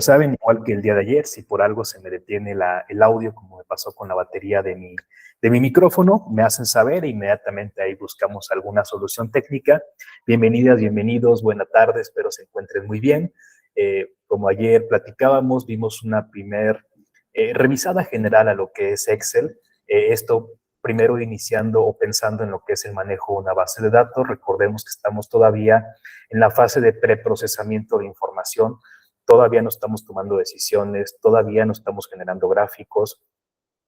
Saben, igual que el día de ayer, si por algo se me detiene el audio, como me pasó con la batería de mi micrófono, me hacen saber e inmediatamente ahí buscamos alguna solución técnica. Bienvenidas, bienvenidos, buena tarde, espero se encuentren muy bien. Como ayer platicábamos, vimos una primer revisada general a lo que es Excel. Esto primero iniciando o pensando en lo que es el manejo de una base de datos. Recordemos que estamos todavía en la fase de preprocesamiento de información. Todavía no estamos tomando decisiones, todavía no estamos generando gráficos.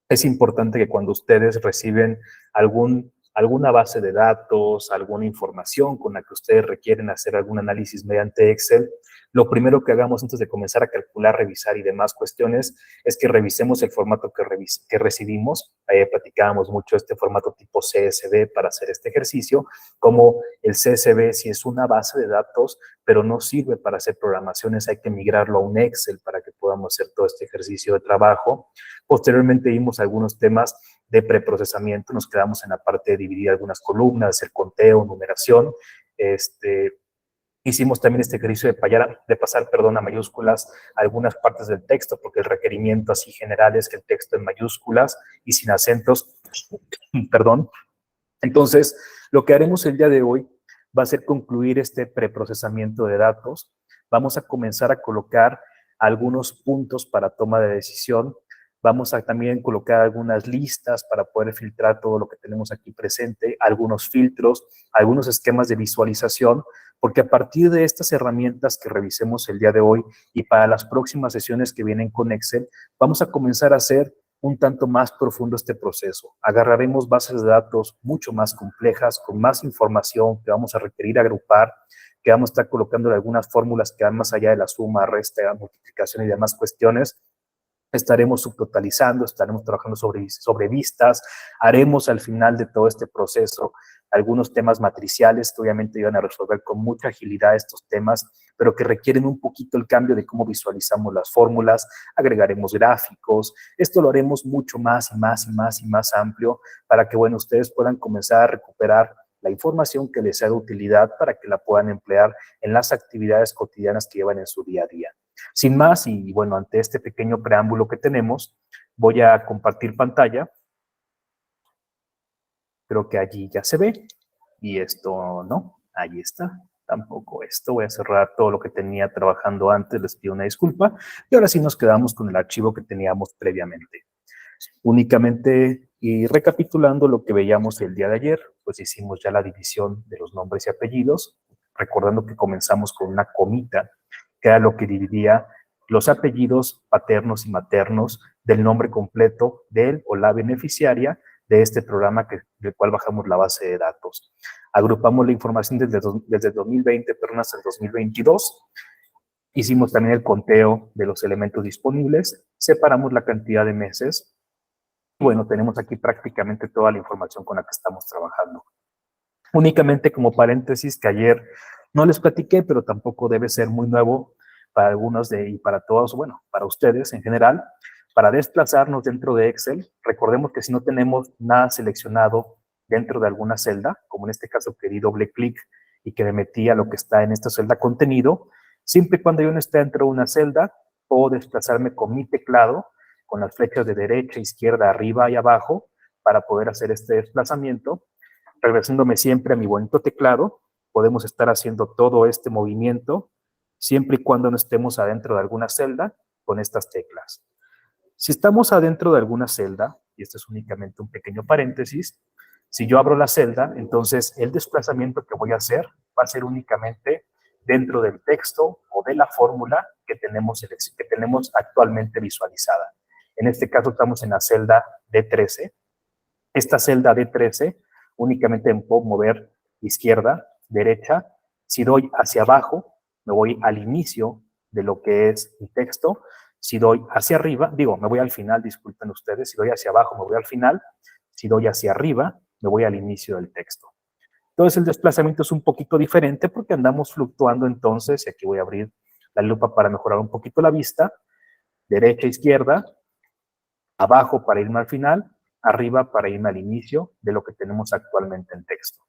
Es importante que cuando ustedes reciben alguna base de datos, alguna información con la que ustedes requieren hacer algún análisis mediante Excel, lo primero que hagamos antes de comenzar a calcular, revisar y demás cuestiones es que revisemos el formato que recibimos. Platicábamos mucho este formato tipo CSV para hacer este ejercicio, como el CSV si es una base de datos, pero no sirve para hacer programaciones, hay que migrarlo a un Excel para que podamos hacer todo este ejercicio de trabajo. Posteriormente vimos algunos temas de preprocesamiento, nos quedamos en la parte de dividir algunas columnas, hacer conteo, numeración. Hicimos también este ejercicio de pasar a mayúsculas algunas partes del texto, porque el requerimiento así general es que el texto en mayúsculas y sin acentos, perdón. Entonces, lo que haremos el día de hoy va a ser concluir este preprocesamiento de datos. Vamos a comenzar a colocar algunos puntos para toma de decisión. Vamos a también colocar algunas listas para poder filtrar todo lo que tenemos aquí presente, algunos filtros, algunos esquemas de visualización, porque a partir de estas herramientas que revisemos el día de hoy y para las próximas sesiones que vienen con Excel, vamos a comenzar a hacer un tanto más profundo este proceso. Agarraremos bases de datos mucho más complejas, con más información que vamos a requerir agrupar, que vamos a estar colocando algunas fórmulas que van más allá de la suma, resta, multiplicación y demás cuestiones. Estaremos subtotalizando, estaremos trabajando sobre vistas, haremos al final de todo este proceso algunos temas matriciales que obviamente iban a resolver con mucha agilidad estos temas, pero que requieren un poquito el cambio de cómo visualizamos las fórmulas, agregaremos gráficos, esto lo haremos mucho más y más y más y más amplio para que, bueno, ustedes puedan comenzar a recuperar la información que les sea de utilidad para que la puedan emplear en las actividades cotidianas que llevan en su día a día. Sin más, y bueno, ante este pequeño preámbulo que tenemos, voy a compartir pantalla. Creo que allí ya se ve. Y esto no, ahí está. Tampoco esto. Voy a cerrar todo lo que tenía trabajando antes, les pido una disculpa. Y ahora sí nos quedamos con el archivo que teníamos previamente. Únicamente, y recapitulando lo que veíamos el día de ayer, pues hicimos ya la división de los nombres y apellidos, recordando que comenzamos con una comita, que era lo que dividía los apellidos paternos y maternos del nombre completo del o la beneficiaria de este programa del cual bajamos la base de datos. Agrupamos la información desde 2020, pero hasta el 2022. Hicimos también el conteo de los elementos disponibles, separamos la cantidad de meses. Bueno, tenemos aquí prácticamente toda la información con la que estamos trabajando. Únicamente como paréntesis que ayer no les platiqué, pero tampoco debe ser muy nuevo para algunos y para todos, bueno, para ustedes en general, para desplazarnos dentro de Excel. Recordemos que si no tenemos nada seleccionado dentro de alguna celda, como en este caso que di doble clic y que me metí a lo que está en esta celda contenido, siempre y cuando yo no esté dentro de una celda, puedo desplazarme con mi teclado, con las flechas de derecha, izquierda, arriba y abajo, para poder hacer este desplazamiento. Regresándome siempre a mi bonito teclado, podemos estar haciendo todo este movimiento, siempre y cuando no estemos adentro de alguna celda, con estas teclas. Si estamos adentro de alguna celda, y esto es únicamente un pequeño paréntesis, si yo abro la celda, entonces el desplazamiento que voy a hacer va a ser únicamente dentro del texto o de la fórmula que tenemos actualmente visualizada. En este caso estamos en la celda D13. Esta celda D13 únicamente me puedo mover izquierda, derecha. Si doy hacia abajo, me voy al inicio de lo que es mi texto. Si doy hacia arriba, me voy al final, disculpen ustedes. Si doy hacia abajo, me voy al final. Si doy hacia arriba, me voy al inicio del texto. Entonces el desplazamiento es un poquito diferente porque andamos fluctuando entonces, y aquí voy a abrir la lupa para mejorar un poquito la vista, derecha, izquierda, abajo para irme al final, arriba para irme al inicio de lo que tenemos actualmente en texto.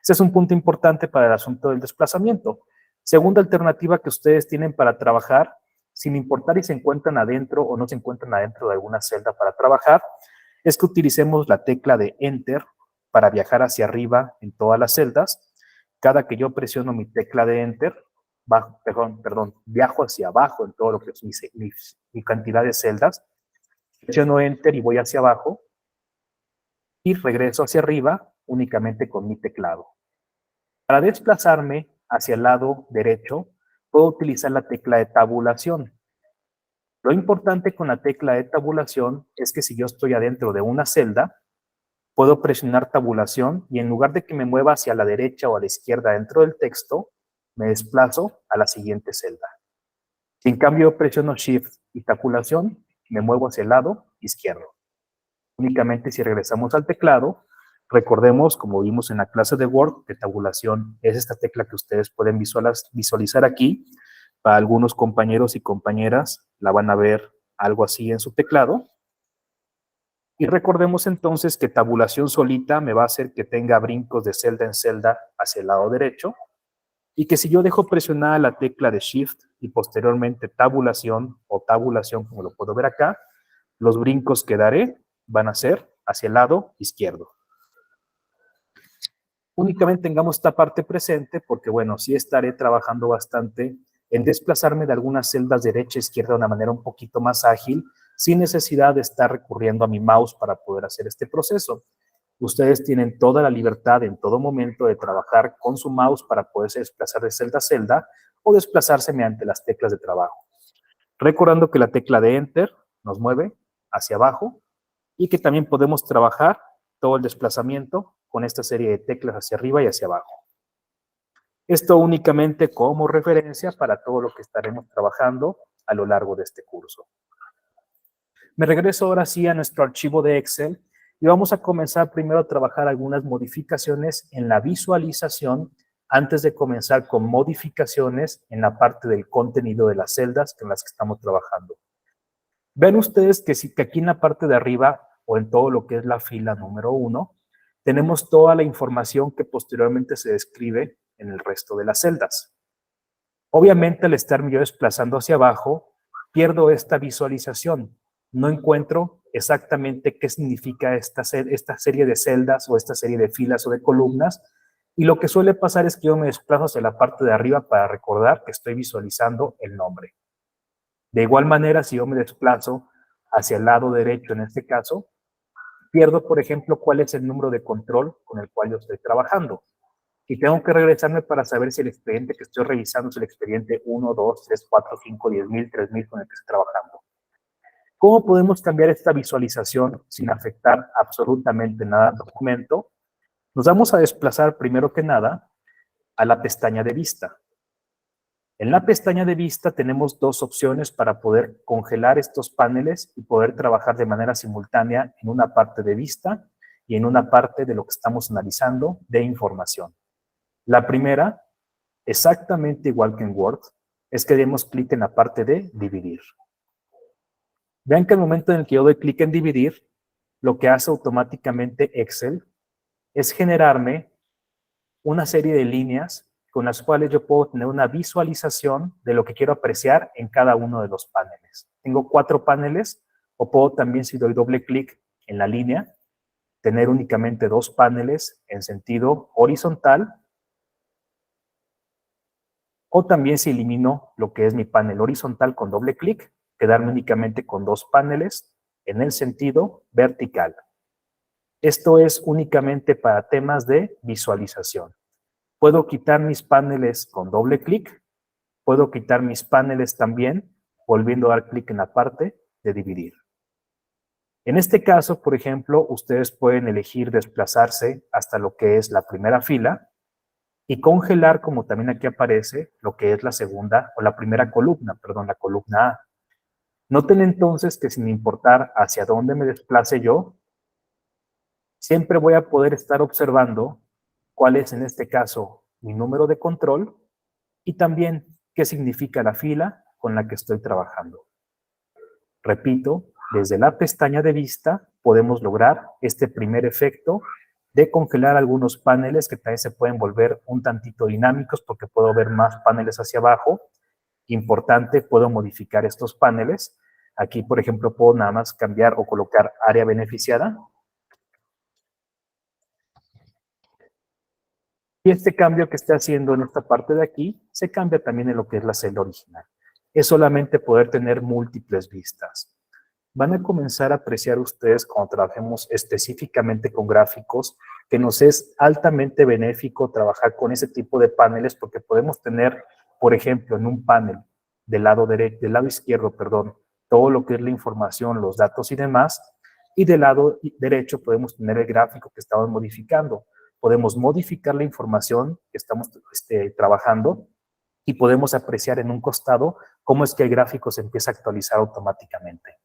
Ese es un punto importante para el asunto del desplazamiento. Segunda alternativa que ustedes tienen para trabajar, sin importar si se encuentran adentro o no se encuentran adentro de alguna celda para trabajar, es que utilicemos la tecla de Enter para viajar hacia arriba en todas las celdas. Cada que yo presiono mi tecla de Enter, viajo hacia abajo en todo lo que es mi cantidad de celdas. Presiono Enter y voy hacia abajo y regreso hacia arriba únicamente con mi teclado. Para desplazarme hacia el lado derecho, puedo utilizar la tecla de tabulación. Lo importante con la tecla de tabulación es que si yo estoy adentro de una celda, puedo presionar tabulación y en lugar de que me mueva hacia la derecha o a la izquierda dentro del texto, me desplazo a la siguiente celda. Si en cambio presiono Shift y tabulación, me muevo hacia el lado izquierdo. Únicamente si regresamos al teclado, recordemos, como vimos en la clase de Word, que tabulación es esta tecla que ustedes pueden visualizar aquí. Para algunos compañeros y compañeras la van a ver algo así en su teclado. Y recordemos entonces que tabulación solita me va a hacer que tenga brincos de celda en celda hacia el lado derecho. Y que si yo dejo presionada la tecla de Shift y posteriormente tabulación o tabulación, como lo puedo ver acá, los brincos que daré van a ser hacia el lado izquierdo. Únicamente tengamos esta parte presente porque, bueno, sí estaré trabajando bastante en desplazarme de algunas celdas derecha e izquierda de una manera un poquito más ágil, sin necesidad de estar recurriendo a mi mouse para poder hacer este proceso. Ustedes tienen toda la libertad en todo momento de trabajar con su mouse para poderse desplazar de celda a celda o desplazarse mediante las teclas de trabajo. Recordando que la tecla de Enter nos mueve hacia abajo y que también podemos trabajar todo el desplazamiento con esta serie de teclas hacia arriba y hacia abajo. Esto únicamente como referencia para todo lo que estaremos trabajando a lo largo de este curso. Me regreso ahora sí a nuestro archivo de Excel y vamos a comenzar primero a trabajar algunas modificaciones en la visualización antes de comenzar con modificaciones en la parte del contenido de las celdas en las que estamos trabajando. Ven ustedes que aquí en la parte de arriba o en todo lo que es la fila número 1, tenemos toda la información que posteriormente se describe en el resto de las celdas. Obviamente, al estarme yo desplazando hacia abajo, pierdo esta visualización. No encuentro exactamente qué significa esta serie de celdas o esta serie de filas o de columnas. Y lo que suele pasar es que yo me desplazo hacia la parte de arriba para recordar que estoy visualizando el nombre. De igual manera, si yo me desplazo hacia el lado derecho en este caso, pierdo, por ejemplo, cuál es el número de control con el cual yo estoy trabajando. Y tengo que regresarme para saber si el expediente que estoy revisando es el expediente 1, 2, 3, 4, 5, 10,000, 3,000 con el que estoy trabajando. ¿Cómo podemos cambiar esta visualización sin afectar absolutamente nada al documento? Nos vamos a desplazar primero que nada a la pestaña de vista. En la pestaña de vista tenemos dos opciones para poder congelar estos paneles y poder trabajar de manera simultánea en una parte de vista y en una parte de lo que estamos analizando de información. La primera, exactamente igual que en Word, es que demos clic en la parte de dividir. Vean que al momento en el que yo doy clic en dividir, lo que hace automáticamente Excel es generarme una serie de líneas con las cuales yo puedo tener una visualización de lo que quiero apreciar en cada uno de los paneles. Tengo 4 paneles, o puedo también, si doy doble clic en la línea, tener únicamente 2 paneles en sentido horizontal, o también si elimino lo que es mi panel horizontal con doble clic, quedarme únicamente con 2 paneles en el sentido vertical. Esto es únicamente para temas de visualización. Puedo quitar mis paneles con doble clic, puedo quitar mis paneles también volviendo a dar clic en la parte de dividir. En este caso, por ejemplo, ustedes pueden elegir desplazarse hasta lo que es la primera fila y congelar, como también aquí aparece, lo que es la segunda o la primera columna, perdón, la columna A. Noten entonces que sin importar hacia dónde me desplace yo, siempre voy a poder estar observando cuál es en este caso mi número de control y también qué significa la fila con la que estoy trabajando. Repito, desde la pestaña de vista podemos lograr este primer efecto de congelar algunos paneles que también se pueden volver un tantito dinámicos porque puedo ver más paneles hacia abajo Importante, puedo modificar estos paneles. Aquí, por ejemplo, puedo nada más cambiar o colocar área beneficiada. Y este cambio que esté haciendo en esta parte de aquí, se cambia también en lo que es la celda original. Es solamente poder tener múltiples vistas. Van a comenzar a apreciar ustedes cuando trabajemos específicamente con gráficos, que nos es altamente benéfico trabajar con ese tipo de paneles, porque podemos tener, por ejemplo, en un panel del lado izquierdo, perdón, todo lo que es la información, los datos y demás, y del lado derecho podemos tener el gráfico que estamos modificando. Podemos modificar la información que estamos trabajando y podemos apreciar en un costado cómo es que el gráfico se empieza a actualizar automáticamente.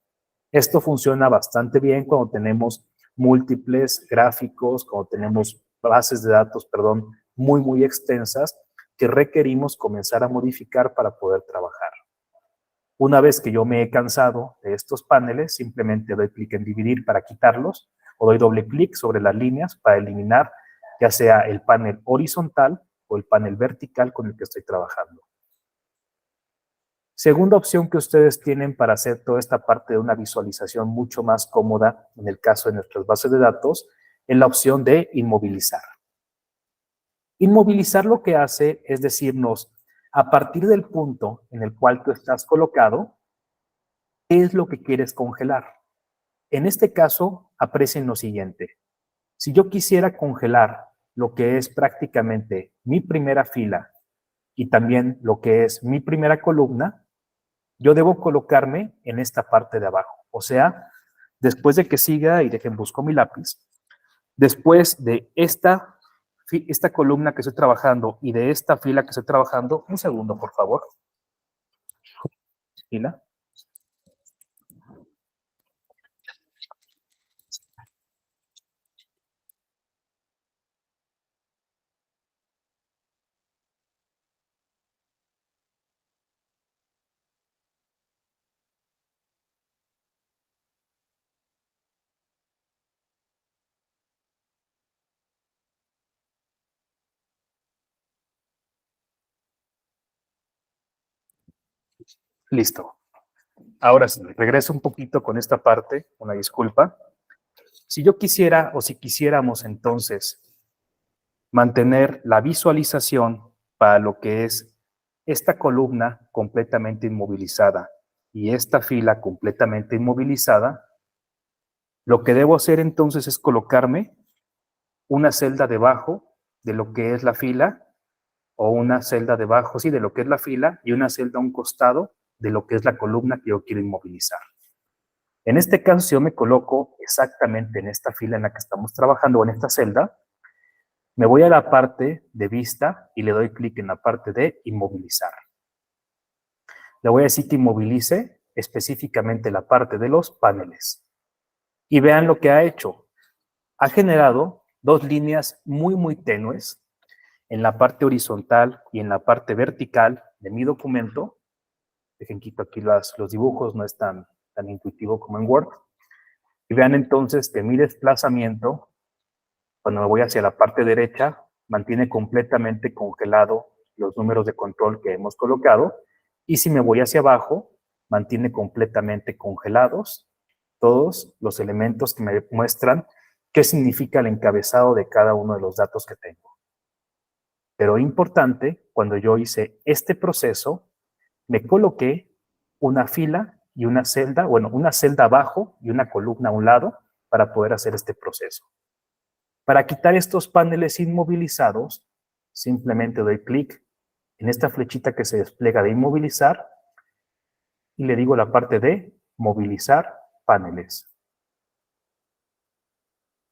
Esto funciona bastante bien cuando tenemos múltiples gráficos, cuando tenemos bases de datos, perdón, muy extensas que requerimos comenzar a modificar para poder trabajar. Una vez que yo me he cansado de estos paneles, simplemente doy clic en dividir para quitarlos o doy doble clic sobre las líneas para eliminar ya sea el panel horizontal o el panel vertical con el que estoy trabajando. Segunda opción que ustedes tienen para hacer toda esta parte de una visualización mucho más cómoda, en el caso de nuestras bases de datos, es la opción de inmovilizar. Inmovilizar lo que hace es decirnos, a partir del punto en el cual tú estás colocado, ¿qué es lo que quieres congelar? En este caso, aprecien lo siguiente. Si yo quisiera congelar lo que es prácticamente mi primera fila y también lo que es mi primera columna, yo debo colocarme en esta parte de abajo. O sea, después de que siga, y dejen busco mi lápiz, después de esta columna que estoy trabajando y de esta fila que estoy trabajando, un segundo, por favor. Fila. Listo. Ahora sí, regreso un poquito con esta parte, una disculpa. Si yo quisiera o si quisiéramos entonces mantener la visualización para lo que es esta columna completamente inmovilizada y esta fila completamente inmovilizada, lo que debo hacer entonces es colocarme una celda debajo de lo que es la fila o una celda debajo, sí, de lo que es la fila y una celda a un costado de lo que es la columna que yo quiero inmovilizar. En este caso, si yo me coloco exactamente en esta fila en la que estamos trabajando o en esta celda, me voy a la parte de vista y le doy clic en la parte de inmovilizar. Le voy a decir que inmovilice específicamente la parte de los paneles. Y vean lo que ha hecho. Ha generado dos líneas muy tenues en la parte horizontal y en la parte vertical de mi documento. Dejen quito aquí los dibujos, no es tan intuitivo como en Word. Y vean entonces que mi desplazamiento, cuando me voy hacia la parte derecha, mantiene completamente congelado los números de control que hemos colocado. Y si me voy hacia abajo, mantiene completamente congelados todos los elementos que me muestran qué significa el encabezado de cada uno de los datos que tengo. Pero importante, cuando yo hice este proceso, me coloqué una fila y una celda, bueno, una celda abajo y una columna a un lado para poder hacer este proceso. Para quitar estos paneles inmovilizados, simplemente doy clic en esta flechita que se despliega de inmovilizar y le digo la parte de movilizar paneles.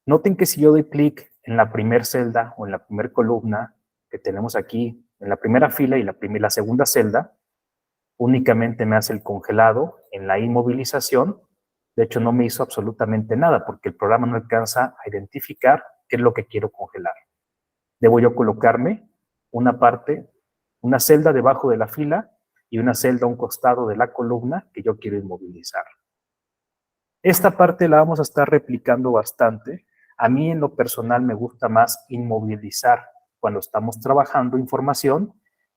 Noten que si yo doy clic en la primera celda o en la primera columna que tenemos aquí, en la primera fila y la segunda celda, únicamente me hace el congelado en la inmovilización. De hecho, no me hizo absolutamente nada porque el programa no alcanza a identificar qué es lo que quiero congelar. Debo yo colocarme una parte, una celda debajo de la fila y una celda a un costado de la columna que yo quiero inmovilizar. Esta parte la vamos a estar replicando bastante. A mí en lo personal me gusta más inmovilizar cuando estamos trabajando información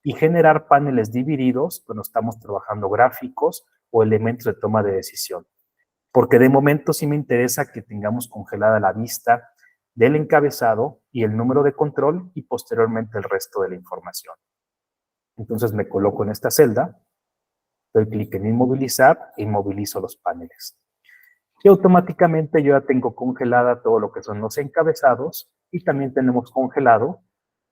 y generar paneles divididos cuando estamos trabajando gráficos o elementos de toma de decisión. Porque de momento sí me interesa que tengamos congelada la vista del encabezado y el número de control y posteriormente el resto de la información. Entonces me coloco en esta celda, doy clic en inmovilizar e inmovilizo los paneles. Y automáticamente yo ya tengo congelada todo lo que son los encabezados y también tenemos congelado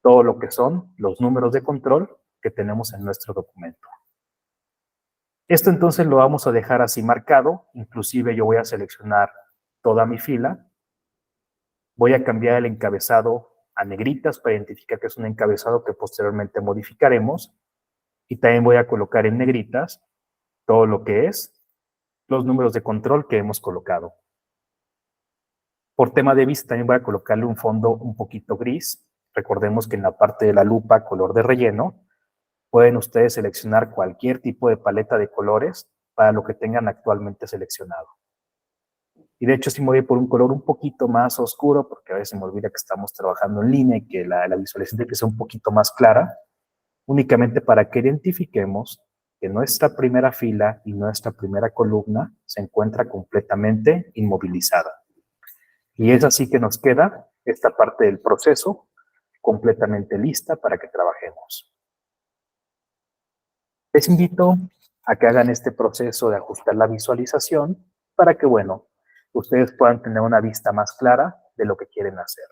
todo lo que son los números de control que tenemos en nuestro documento. Esto entonces lo vamos a dejar así marcado, inclusive yo voy a seleccionar toda mi fila, voy a cambiar el encabezado a negritas para identificar que es un encabezado que posteriormente modificaremos y también voy a colocar en negritas todo lo que es los números de control que hemos colocado. Por tema de vista también voy a colocarle un fondo un poquito gris. Recordemos que en la parte de la lupa color de relleno pueden ustedes seleccionar cualquier tipo de paleta de colores para lo que tengan actualmente seleccionado. Y de hecho sí me voy por un color un poquito más oscuro porque a veces me olvida que estamos trabajando en línea y que la visualización tiene que ser un poquito más clara, únicamente para que identifiquemos que nuestra primera fila y nuestra primera columna se encuentra completamente inmovilizada. Y es así que nos queda esta parte del proceso completamente lista para que trabajemos. Les invito a que hagan este proceso de ajustar la visualización para que, bueno, ustedes puedan tener una vista más clara de lo que quieren hacer.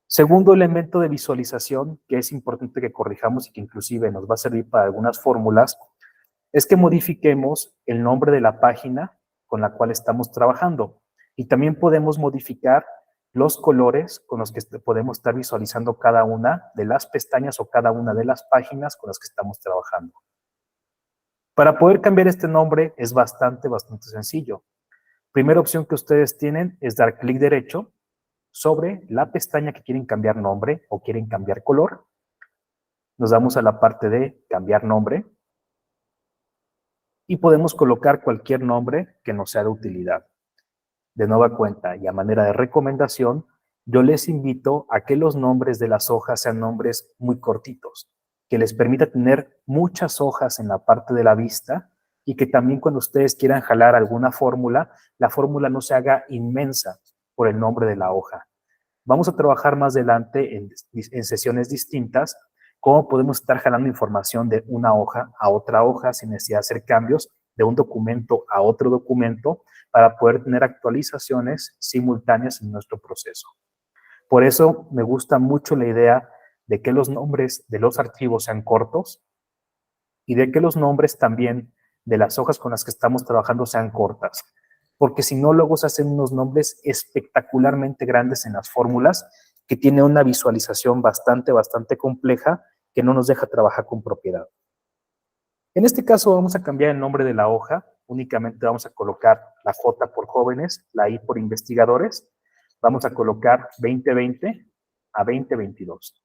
Segundo elemento de visualización que es importante que corrijamos y que inclusive nos va a servir para algunas fórmulas es que modifiquemos el nombre de la página con la cual estamos trabajando. Y también podemos modificar los colores con los que podemos estar visualizando cada una de las pestañas o cada una de las páginas con las que estamos trabajando. Para poder cambiar este nombre es bastante sencillo. Primera opción que ustedes tienen es dar clic derecho sobre la pestaña que quieren cambiar nombre o quieren cambiar color. Nos damos a la parte de cambiar nombre y podemos colocar cualquier nombre que nos sea de utilidad. De nueva cuenta y a manera de recomendación, yo les invito a que los nombres de las hojas sean nombres muy cortitos, que les permita tener muchas hojas en la parte de la vista y que también cuando ustedes quieran jalar alguna fórmula, la fórmula no se haga inmensa por el nombre de la hoja. Vamos a trabajar más adelante en sesiones distintas cómo podemos estar jalando información de una hoja a otra hoja sin necesidad de hacer cambios, de un documento a otro documento, para poder tener actualizaciones simultáneas en nuestro proceso. Por eso me gusta mucho la idea de que los nombres de los archivos sean cortos y de que los nombres también de las hojas con las que estamos trabajando sean cortas, porque si no luego se hacen unos nombres espectacularmente grandes en las fórmulas que tiene una visualización bastante compleja que no nos deja trabajar con propiedad. En este caso vamos a cambiar el nombre de la hoja, únicamente vamos a colocar la J por jóvenes, la I por investigadores, vamos a colocar 2020 a 2022.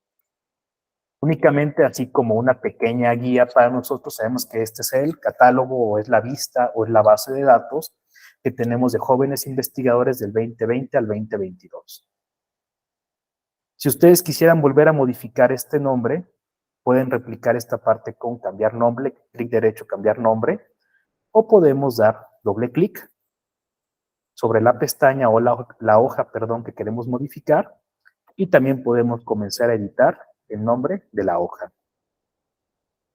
Únicamente así como una pequeña guía para nosotros, sabemos que este es el catálogo o es la vista o es la base de datos que tenemos de jóvenes investigadores del 2020 al 2022. Si ustedes quisieran volver a modificar este nombre, pueden replicar esta parte con cambiar nombre, clic derecho, cambiar nombre, o podemos dar doble clic sobre la pestaña o la hoja que queremos modificar y también podemos comenzar a editar el nombre de la hoja.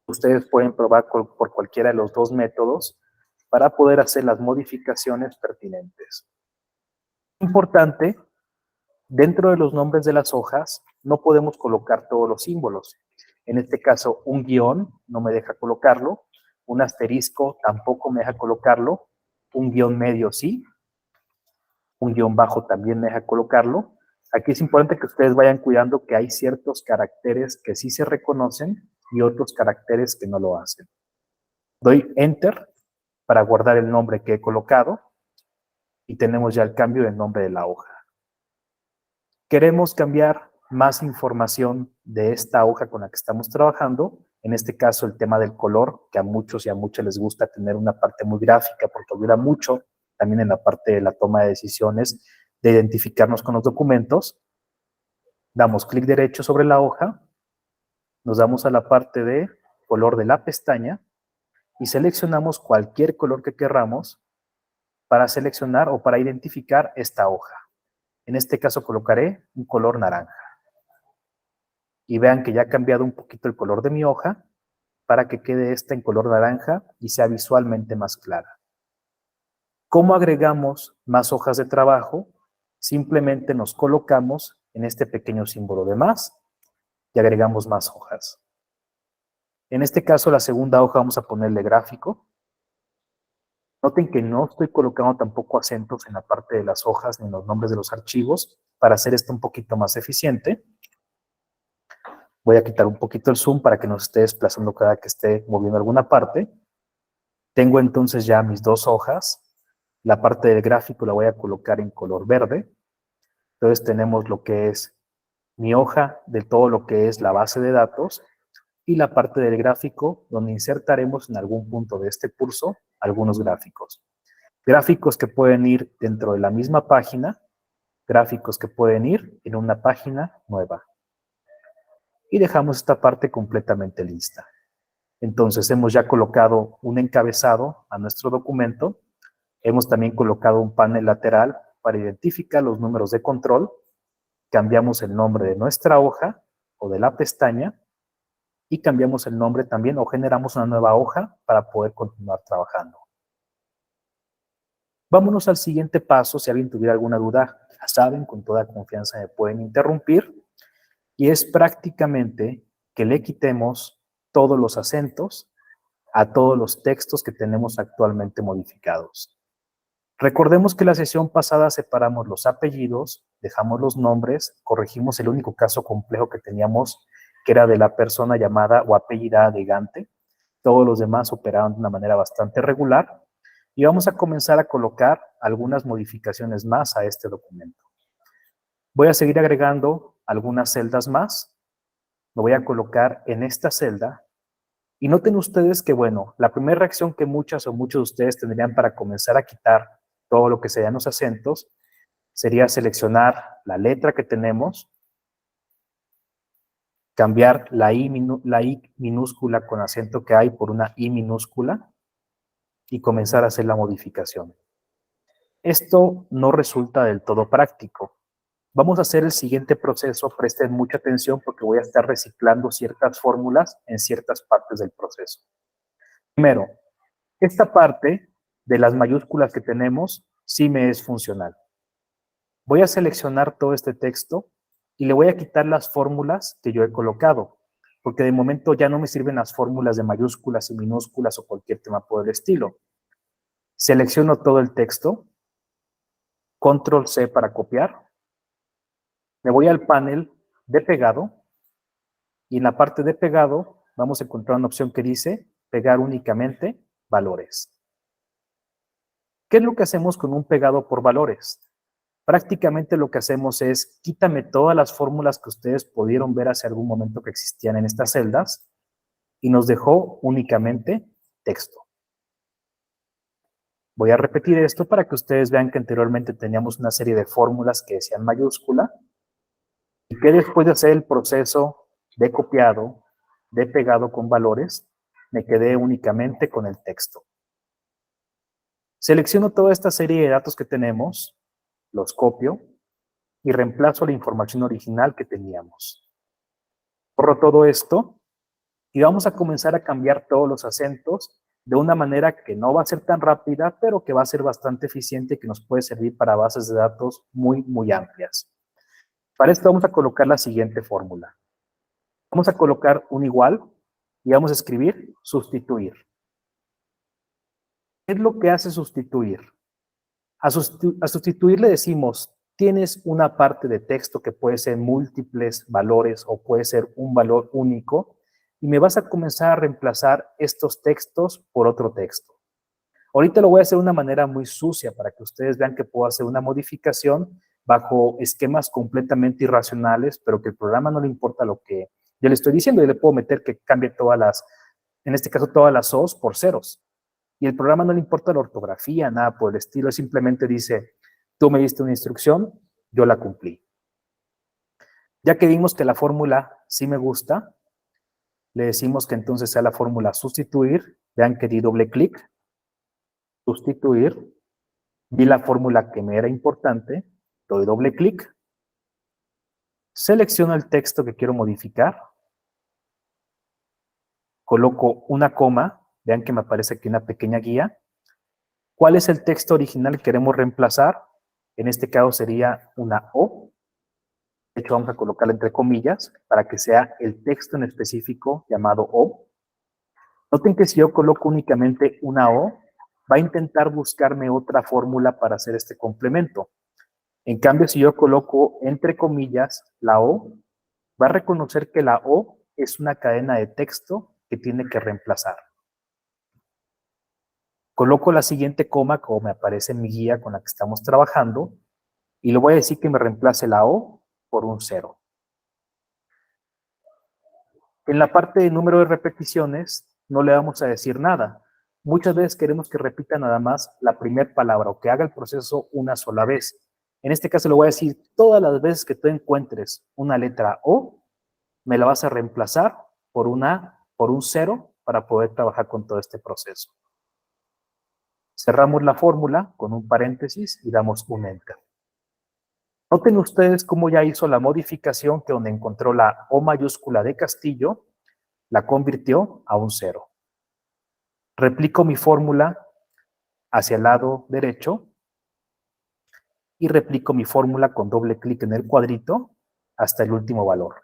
Ustedes pueden probar por cualquiera de los dos métodos para poder hacer las modificaciones pertinentes. Importante, dentro de los nombres de las hojas no podemos colocar todos los símbolos. En este caso, un guión no me deja colocarlo, un asterisco tampoco me deja colocarlo, un guión medio sí, un guión bajo también me deja colocarlo. Aquí es importante que ustedes vayan cuidando que hay ciertos caracteres que sí se reconocen y otros caracteres que no lo hacen. Doy Enter para guardar el nombre que he colocado y tenemos ya el cambio del nombre de la hoja. Queremos cambiar más información de esta hoja con la que estamos trabajando, en este caso el tema del color, que a muchos y a muchas les gusta tener una parte muy gráfica porque ayuda mucho también en la parte de la toma de decisiones, de identificarnos con los documentos. Damos clic derecho sobre la hoja Nos vamos a la parte de color de la pestaña y seleccionamos cualquier color que queramos para seleccionar o para identificar esta hoja. En este caso colocaré un color naranja. Y vean que ya ha cambiado un poquito el color de mi hoja para que quede esta en color naranja y sea visualmente más clara. ¿Cómo agregamos más hojas de trabajo? Simplemente nos colocamos en este pequeño símbolo de más y agregamos más hojas. En este caso, la segunda hoja vamos a ponerle gráfico. Noten que no estoy colocando tampoco acentos en la parte de las hojas ni en los nombres de los archivos para hacer esto un poquito más eficiente. Voy a quitar un poquito el zoom para que no se esté desplazando cada que esté moviendo alguna parte. Tengo entonces ya mis dos hojas. La parte del gráfico la voy a colocar en color verde. Entonces tenemos lo que es mi hoja de todo lo que es la base de datos y la parte del gráfico donde insertaremos en algún punto de este curso algunos gráficos. Gráficos que pueden ir dentro de la misma página, gráficos que pueden ir en una página nueva. Y dejamos esta parte completamente lista. Entonces hemos ya colocado un encabezado a nuestro documento. Hemos también colocado un panel lateral para identificar los números de control. Cambiamos el nombre de nuestra hoja o de la pestaña y cambiamos el nombre también o generamos una nueva hoja para poder continuar trabajando. Vámonos al siguiente paso. Si alguien tuviera alguna duda, ya saben, con toda confianza me pueden interrumpir. Y es prácticamente que le quitemos todos los acentos a todos los textos que tenemos actualmente modificados. Recordemos que la sesión pasada separamos los apellidos, dejamos los nombres, corregimos el único caso complejo que teníamos, que era de la persona llamada o apellidada de Gante. Todos los demás operaban de una manera bastante regular. Y vamos a comenzar a colocar algunas modificaciones más a este documento. Voy a seguir agregando algunas celdas más. Lo voy a colocar en esta celda. Y noten ustedes que, bueno, la primera reacción que muchas o muchos de ustedes tendrían para comenzar a quitar todo lo que serían los acentos sería seleccionar la letra que tenemos, cambiar la I minúscula con acento que hay por una I minúscula y comenzar a hacer la modificación. Esto no resulta del todo práctico. Vamos a hacer el siguiente proceso, presten mucha atención porque voy a estar reciclando ciertas fórmulas en ciertas partes del proceso. Primero, esta parte de las mayúsculas que tenemos sí me es funcional. Voy a seleccionar todo este texto y le voy a quitar las fórmulas que yo he colocado, porque de momento ya no me sirven las fórmulas de mayúsculas y minúsculas o cualquier tema por el estilo. Selecciono todo el texto, Control C para copiar, me voy al panel de pegado y en la parte de pegado vamos a encontrar una opción que dice pegar únicamente valores. ¿Qué es lo que hacemos con un pegado por valores? Prácticamente lo que hacemos es quítame todas las fórmulas que ustedes pudieron ver hace algún momento que existían en estas celdas y nos dejó únicamente texto. Voy a repetir esto para que ustedes vean que anteriormente teníamos una serie de fórmulas que decían mayúscula y que después de hacer el proceso de copiado, de pegado con valores, me quedé únicamente con el texto. Selecciono toda esta serie de datos que tenemos, los copio y reemplazo la información original que teníamos. Borro todo esto y vamos a comenzar a cambiar todos los acentos de una manera que no va a ser tan rápida, pero que va a ser bastante eficiente y que nos puede servir para bases de datos muy, muy amplias. Para esto vamos a colocar la siguiente fórmula. Vamos a colocar un igual y vamos a escribir sustituir. ¿Qué es lo que hace sustituir? A sustituir le decimos, tienes una parte de texto que puede ser múltiples valores o puede ser un valor único y me vas a comenzar a reemplazar estos textos por otro texto. Ahorita lo voy a hacer de una manera muy sucia para que ustedes vean que puedo hacer una modificación bajo esquemas completamente irracionales, pero que el programa no le importa lo que yo le estoy diciendo. Yo le puedo meter que cambie todas las, en este caso todas las O's por ceros. Y el programa no le importa la ortografía, nada por el estilo, simplemente dice, tú me diste una instrucción, yo la cumplí. Ya que vimos que la fórmula sí me gusta, Le decimos que entonces sea la fórmula sustituir. Vean que di doble clic. Sustituir. Vi la fórmula que me era importante. Doy doble clic. Selecciono el texto que quiero modificar. Coloco una coma. Vean que me aparece aquí una pequeña guía. ¿Cuál es el texto original que queremos reemplazar? En este caso sería una O. De hecho, vamos a colocarla entre comillas para que sea el texto en específico llamado O. Noten que si yo coloco únicamente una O, va a intentar buscarme otra fórmula para hacer este complemento. En cambio, si yo coloco entre comillas la O, va a reconocer que la O es una cadena de texto que tiene que reemplazar. Coloco la siguiente coma, como me aparece en mi guía con la que estamos trabajando, y le voy a decir que me reemplace la O por un 0. En la parte de número de repeticiones, no le vamos a decir nada. Muchas veces queremos que repita nada más la primera palabra o que haga el proceso una sola vez. En este caso le voy a decir, todas las veces que tú encuentres una letra O, me la vas a reemplazar por un 0 para poder trabajar con todo este proceso. Cerramos la fórmula con un paréntesis y damos un enter. Noten ustedes cómo ya hizo la modificación que donde encontró la O mayúscula de Castillo, la convirtió a un 0. Replico mi fórmula hacia el lado derecho y replico mi fórmula con doble clic en el cuadrito hasta el último valor.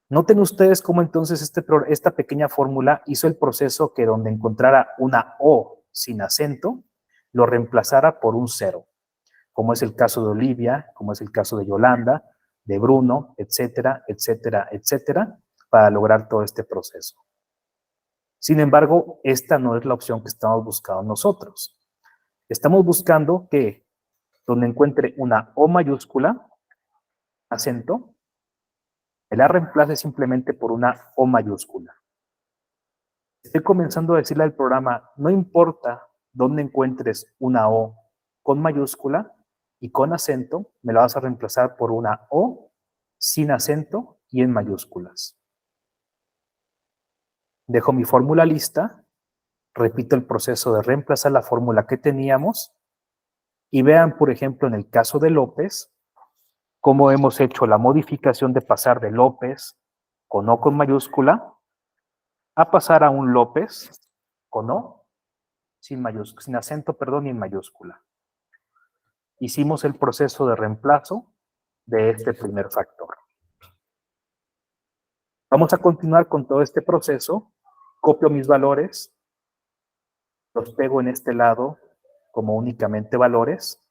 Noten ustedes cómo entonces esta pequeña fórmula hizo el proceso que donde encontrara una O sin acento, lo reemplazara por un 0, como es el caso de Olivia, como es el caso de Yolanda, de Bruno, etcétera, etcétera, etcétera, para lograr todo este proceso. Sin embargo, esta no es la opción que estamos buscando nosotros. Estamos buscando que donde encuentre una O mayúscula, acento, me la reemplace simplemente por una O mayúscula. Estoy comenzando a decirle al programa, no importa dónde encuentres una O con mayúscula y con acento, me la vas a reemplazar por una O sin acento y en mayúsculas. Dejo mi fórmula lista, repito el proceso de reemplazar la fórmula que teníamos y vean, por ejemplo, en el caso de López, cómo hemos hecho la modificación de pasar de López con O con mayúscula a pasar a un López con O sin acento, y en mayúscula. Hicimos el proceso de reemplazo de este primer factor. Vamos a continuar con todo este proceso. Copio mis valores, los pego en este lado como únicamente valores.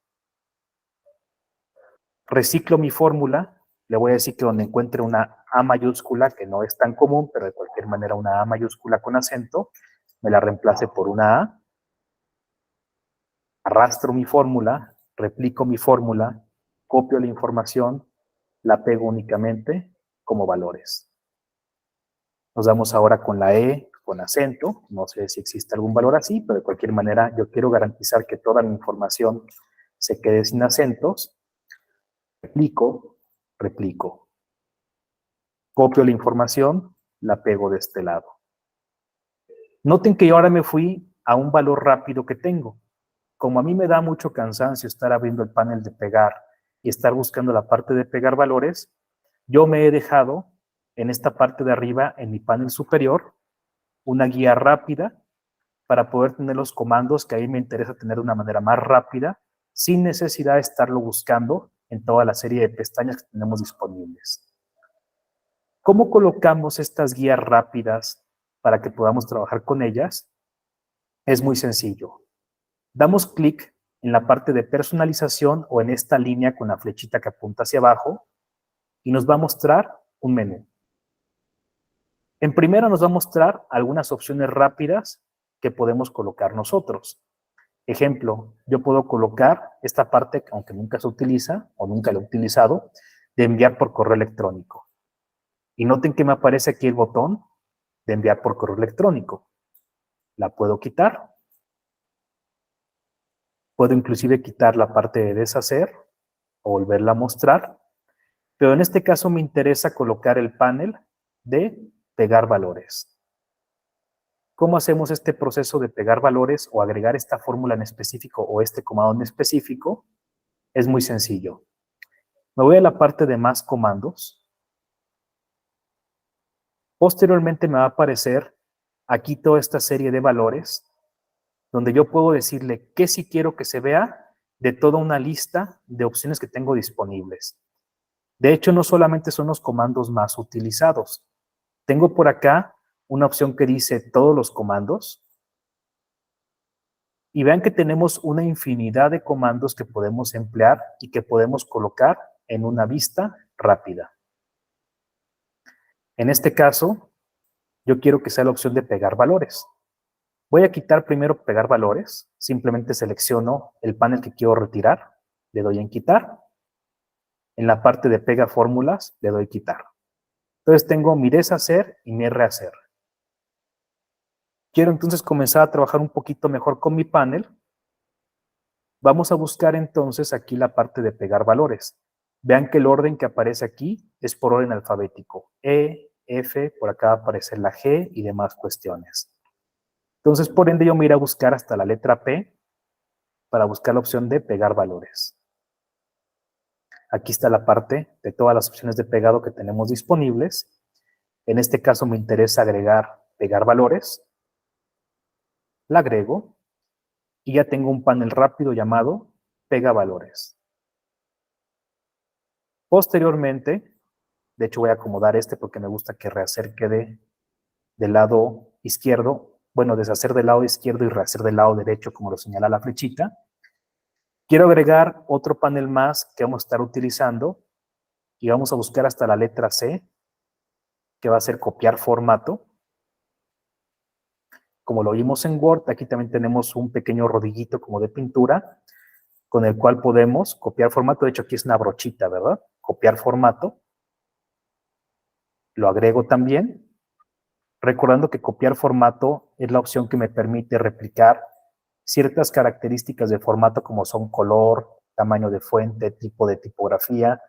Reciclo mi fórmula. Le voy a decir que donde encuentre una A mayúscula, que no es tan común, pero de cualquier manera una A mayúscula con acento, me la reemplace por una A. Arrastro mi fórmula, replico mi fórmula, copio la información, la pego únicamente como valores. Nos damos ahora con la E con acento. No sé si existe algún valor así, pero de cualquier manera yo quiero garantizar que toda mi información se quede sin acentos. Replico, replico. Copio la información, la pego de este lado. Noten que yo ahora me fui a un valor rápido que tengo. Como a mí me da mucho cansancio estar abriendo el panel de pegar y estar buscando la parte de pegar valores, yo me he dejado en esta parte de arriba, en mi panel superior, una guía rápida para poder tener los comandos que a mí me interesa tener de una manera más rápida, sin necesidad de estarlo buscando en toda la serie de pestañas que tenemos disponibles. ¿Cómo colocamos estas guías rápidas para que podamos trabajar con ellas? Es muy sencillo. Damos clic en la parte de personalización o en esta línea con la flechita que apunta hacia abajo y nos va a mostrar un menú. En primera nos va a mostrar algunas opciones rápidas que podemos colocar nosotros. Ejemplo, yo puedo colocar esta parte, aunque nunca se utiliza o nunca lo he utilizado, de enviar por correo electrónico. Y noten que me aparece aquí el botón de enviar por correo electrónico. La puedo quitar. Puedo inclusive quitar la parte de deshacer o volverla a mostrar. Pero en este caso me interesa colocar el panel de pegar valores. ¿Cómo hacemos este proceso de pegar valores o agregar esta fórmula en específico o este comando en específico? Es muy sencillo. Me voy a la parte de más comandos. Posteriormente me va a aparecer aquí toda esta serie de valores donde yo puedo decirle qué sí quiero que se vea de toda una lista de opciones que tengo disponibles. De hecho, no solamente son los comandos más utilizados. Tengo por acá una opción que dice todos los comandos. Y vean que tenemos una infinidad de comandos que podemos emplear y que podemos colocar en una vista rápida. En este caso, yo quiero que sea la opción de pegar valores. Voy a quitar primero pegar valores. Simplemente selecciono el panel que quiero retirar. Le doy en quitar. En la parte de pega fórmulas, le doy quitar. Entonces tengo mi deshacer y mi rehacer. Quiero entonces comenzar a trabajar un poquito mejor con mi panel. Vamos a buscar entonces aquí la parte de pegar valores. Vean que el orden que aparece aquí es por orden alfabético. E, F, por acá va a aparecer la G y demás cuestiones. Entonces, por ende, yo me iré a buscar hasta la letra P para buscar la opción de pegar valores. Aquí está la parte de todas las opciones de pegado que tenemos disponibles. En este caso me interesa agregar pegar valores. La agrego y ya tengo un panel rápido llamado pega valores. Posteriormente, de hecho voy a acomodar este porque me gusta que rehacer quede del lado izquierdo, bueno, deshacer del lado izquierdo y rehacer del lado derecho como lo señala la flechita. Quiero agregar otro panel más que vamos a estar utilizando y vamos a buscar hasta la letra C, que va a ser copiar formato. Como lo vimos en Word, aquí también tenemos un pequeño rodillito como de pintura, con el cual podemos copiar formato. De hecho, aquí es una brochita, ¿verdad? Copiar formato. Lo agrego también. Recordando que copiar formato es la opción que me permite replicar ciertas características de formato como son color, tamaño de fuente, tipo de tipografía,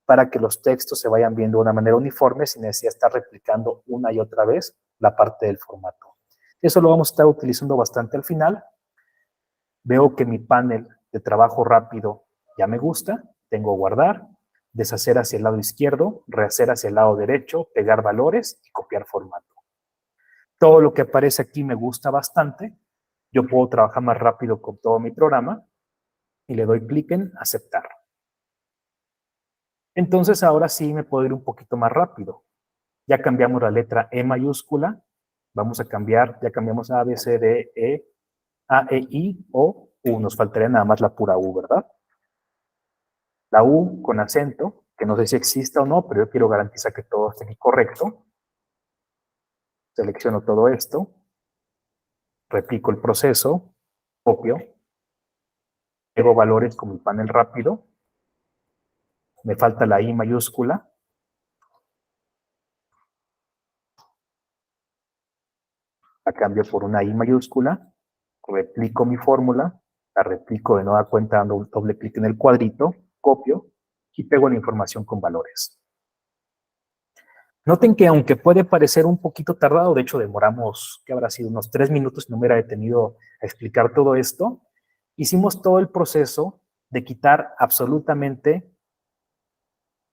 para que los textos se vayan viendo de una manera uniforme sin necesidad de estar replicando una y otra vez la parte del formato. Eso lo vamos a estar utilizando bastante al final. Veo que mi panel de trabajo rápido ya me gusta. Tengo guardar, deshacer hacia el lado izquierdo, rehacer hacia el lado derecho, pegar valores y copiar formato. Todo lo que aparece aquí me gusta bastante. Yo puedo trabajar más rápido con todo mi programa y le doy clic en aceptar. Entonces ahora sí me puedo ir un poquito más rápido. Ya cambiamos la letra E mayúscula. Vamos a cambiar, ya cambiamos A, B, C, D, E, A, E, I, O, U. Nos faltaría nada más la pura U, ¿verdad? La U con acento, que no sé si exista o no, pero yo quiero garantizar que todo esté aquí correcto. Selecciono todo esto. Replico el proceso. Copio. Agrego valores como el panel rápido. Me falta la I mayúscula. La cambio por una I mayúscula. Replico mi fórmula. La replico de nueva cuenta dando un doble clic en el cuadrito. Copio y pego la información con valores. Noten que aunque puede parecer un poquito tardado, de hecho demoramos, ¿qué habrá sido? Unos 3 minutos, no me hubiera detenido a explicar todo esto. Hicimos todo el proceso de quitar absolutamente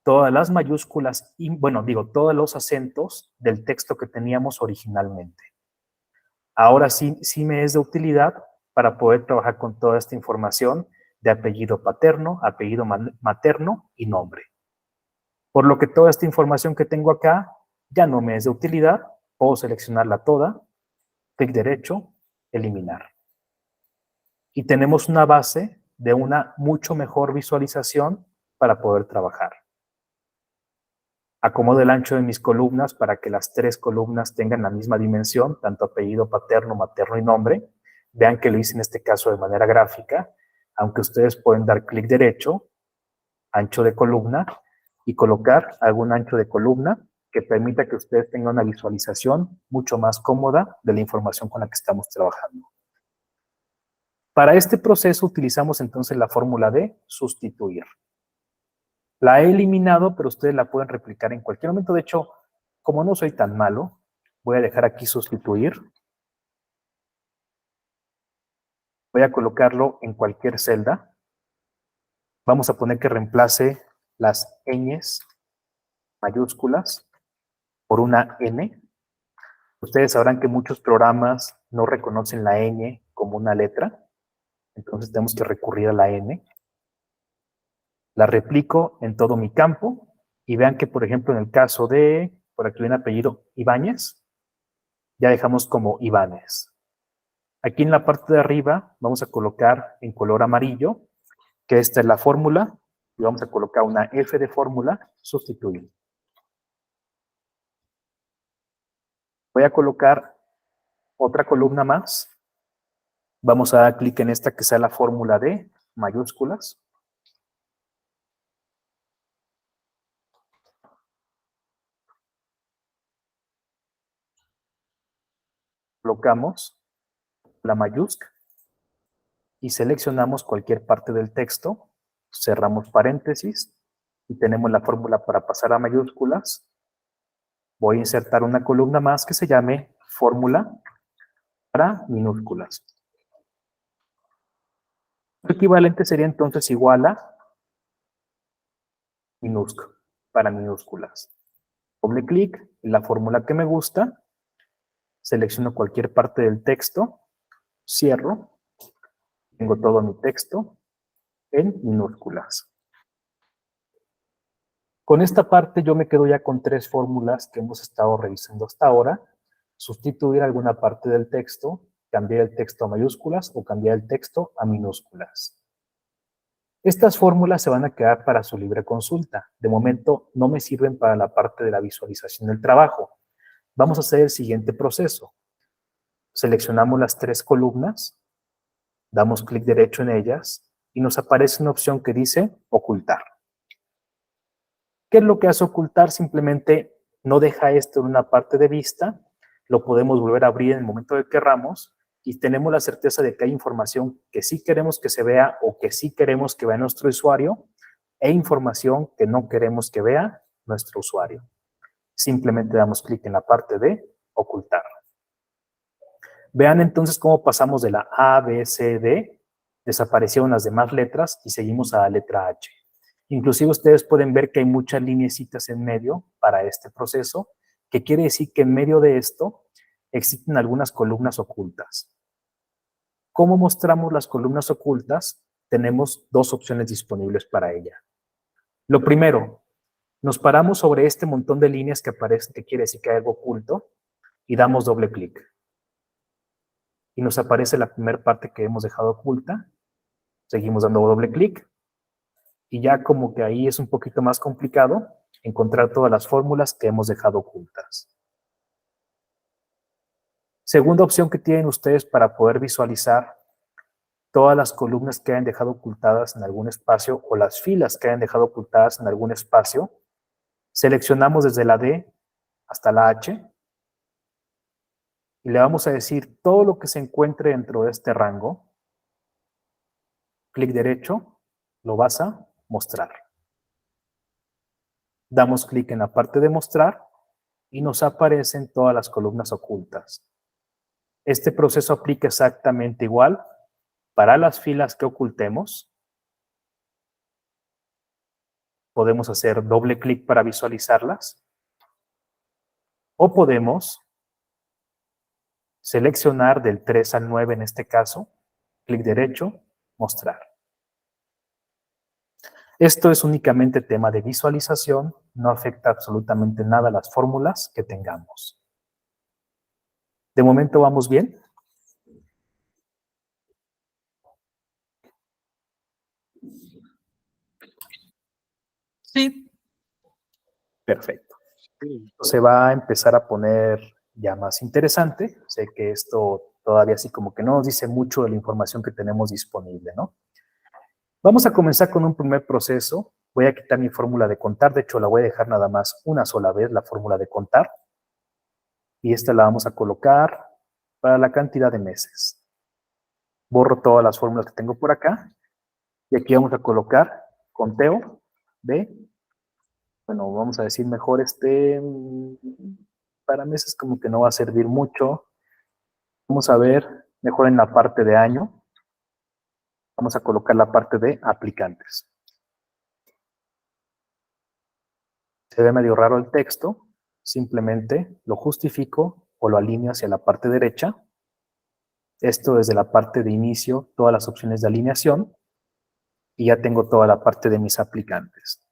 todas las mayúsculas y, bueno, digo, todos los acentos del texto que teníamos originalmente. Ahora sí me es de utilidad para poder trabajar con toda esta información de apellido paterno, apellido materno y nombre. Por lo que toda esta información que tengo acá ya no me es de utilidad, puedo seleccionarla toda, clic derecho, eliminar. Y tenemos una base de una mucho mejor visualización para poder trabajar. Acomodo el ancho de mis columnas para que las 3 columnas tengan la misma dimensión, tanto apellido paterno, materno y nombre. Vean que lo hice en este caso de manera gráfica, aunque ustedes pueden dar clic derecho, ancho de columna, y colocar algún ancho de columna que permita que ustedes tengan una visualización mucho más cómoda de la información con la que estamos trabajando. Para este proceso utilizamos entonces la fórmula de sustituir. La he eliminado, pero ustedes la pueden replicar en cualquier momento. De hecho, como no soy tan malo, Voy a dejar aquí sustituir. Voy a colocarlo en cualquier celda. Vamos a poner que reemplace las ñes mayúsculas por una n. Ustedes sabrán que muchos programas no reconocen la ñ como una letra, entonces tenemos que recurrir a la n. La replico en todo mi campo y vean que, por ejemplo, en el caso de, por aquí viene apellido Ibáñez, ya dejamos como Ibáñez. Aquí en la parte de arriba vamos a colocar en color amarillo, que esta es la fórmula, y vamos a colocar una F de fórmula, sustituir. Voy a colocar otra columna más. Vamos a dar clic en esta que sea la fórmula de mayúsculas. Colocamos la mayúscula y seleccionamos cualquier parte del texto, cerramos paréntesis y tenemos la fórmula para pasar a mayúsculas. Voy a insertar una columna más que se llame fórmula para minúsculas. El equivalente sería entonces igual a minúscula para minúsculas. Doble clic en la fórmula que me gusta, selecciono cualquier parte del texto, cierro, tengo todo mi texto en minúsculas. Con esta parte yo me quedo ya con tres fórmulas que hemos estado revisando hasta ahora. Sustituir alguna parte del texto, cambiar el texto a mayúsculas o cambiar el texto a minúsculas. Estas fórmulas se van a quedar para su libre consulta. De momento no me sirven para la parte de la visualización del trabajo. Vamos a hacer el siguiente proceso. Seleccionamos las tres columnas, damos clic derecho en ellas y nos aparece una opción que dice ocultar. ¿Qué es lo que hace ocultar? Simplemente no deja esto en una parte de vista, lo podemos volver a abrir en el momento que querramos y tenemos la certeza de que hay información que sí queremos que se vea o que sí queremos que vea nuestro usuario e información que no queremos que vea nuestro usuario. Simplemente damos clic en la parte de ocultar. Vean entonces cómo pasamos de la A, B, C, D, desaparecieron las demás letras y seguimos a la letra H. Inclusive ustedes pueden ver que hay muchas lineecitas en medio para este proceso, que quiere decir que en medio de esto existen algunas columnas ocultas. ¿Cómo mostramos las columnas ocultas? Tenemos dos opciones disponibles para ella. Lo primero, nos paramos sobre este montón de líneas que aparecen, que quiere decir que hay algo oculto, y damos doble clic. Y nos aparece la primera parte que hemos dejado oculta. Seguimos dando doble clic. Y ya como que ahí es un poquito más complicado encontrar todas las fórmulas que hemos dejado ocultas. Segunda opción que tienen ustedes para poder visualizar todas las columnas que hayan dejado ocultadas en algún espacio o las filas que hayan dejado ocultadas en algún espacio. Seleccionamos desde la D hasta la H y le vamos a decir todo lo que se encuentre dentro de este rango. Clic derecho, lo vas a mostrar. Damos clic en la parte de mostrar y nos aparecen todas las columnas ocultas. Este proceso aplica exactamente igual para las filas que ocultemos. Podemos hacer doble clic para visualizarlas. O podemos seleccionar del 3 al 9 en este caso, clic derecho, mostrar. Esto es únicamente tema de visualización, no afecta absolutamente nada a las fórmulas que tengamos. ¿De momento vamos bien? Sí. Perfecto. Se va a empezar a poner ya más interesante. Sé que esto todavía así como que no nos dice mucho de la información que tenemos disponible, ¿no? Vamos a comenzar con un primer proceso. Voy a quitar mi fórmula de contar. De hecho, la voy a dejar nada más una sola vez, la fórmula de contar. Y esta la vamos a colocar para la cantidad de meses. Borro todas las fórmulas que tengo por acá. Y aquí vamos a colocar conteo de, bueno, vamos a decir mejor para meses como que no va a servir mucho. Vamos a ver, mejor en la parte de año, vamos a colocar la parte de aplicantes. Se ve medio raro el texto, simplemente lo justifico o lo alineo hacia la parte derecha. Esto desde la parte de inicio, todas las opciones de alineación, y ya tengo toda la parte de mis aplicantes.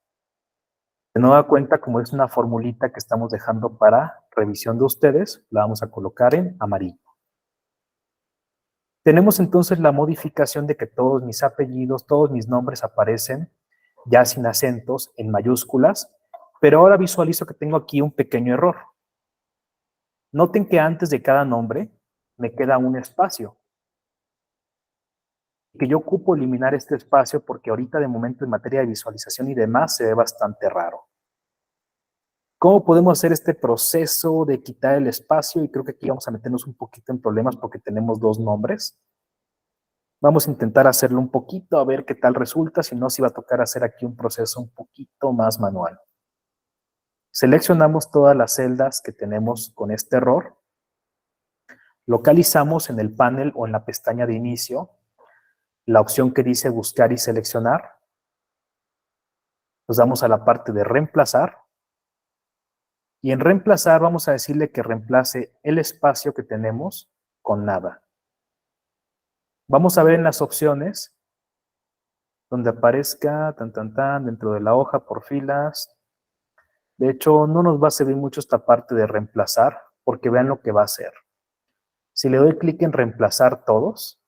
De nueva cuenta, como es una formulita que estamos dejando para revisión de ustedes, la vamos a colocar en amarillo. Tenemos entonces la modificación de que todos mis apellidos, todos mis nombres aparecen ya sin acentos en mayúsculas, pero ahora visualizo que tengo aquí un pequeño error. Noten que antes de cada nombre me queda un espacio. Que yo ocupo eliminar este espacio porque ahorita de momento en materia de visualización y demás se ve bastante raro. ¿Cómo podemos hacer este proceso de quitar el espacio? Y creo que aquí vamos a meternos un poquito en problemas porque tenemos dos nombres. Vamos a intentar hacerlo un poquito a ver qué tal resulta, si no, sí va a tocar hacer aquí un proceso un poquito más manual. Seleccionamos todas las celdas que tenemos con este error. Localizamos en el panel o en la pestaña de inicio la opción que dice buscar y seleccionar. Nos damos a la parte de reemplazar. Y en reemplazar vamos a decirle que reemplace el espacio que tenemos con nada. Vamos a ver en las opciones donde aparezca dentro de la hoja por filas. De hecho, no nos va a servir mucho esta parte de reemplazar, porque vean lo que va a hacer. Si le doy clic en reemplazar todos,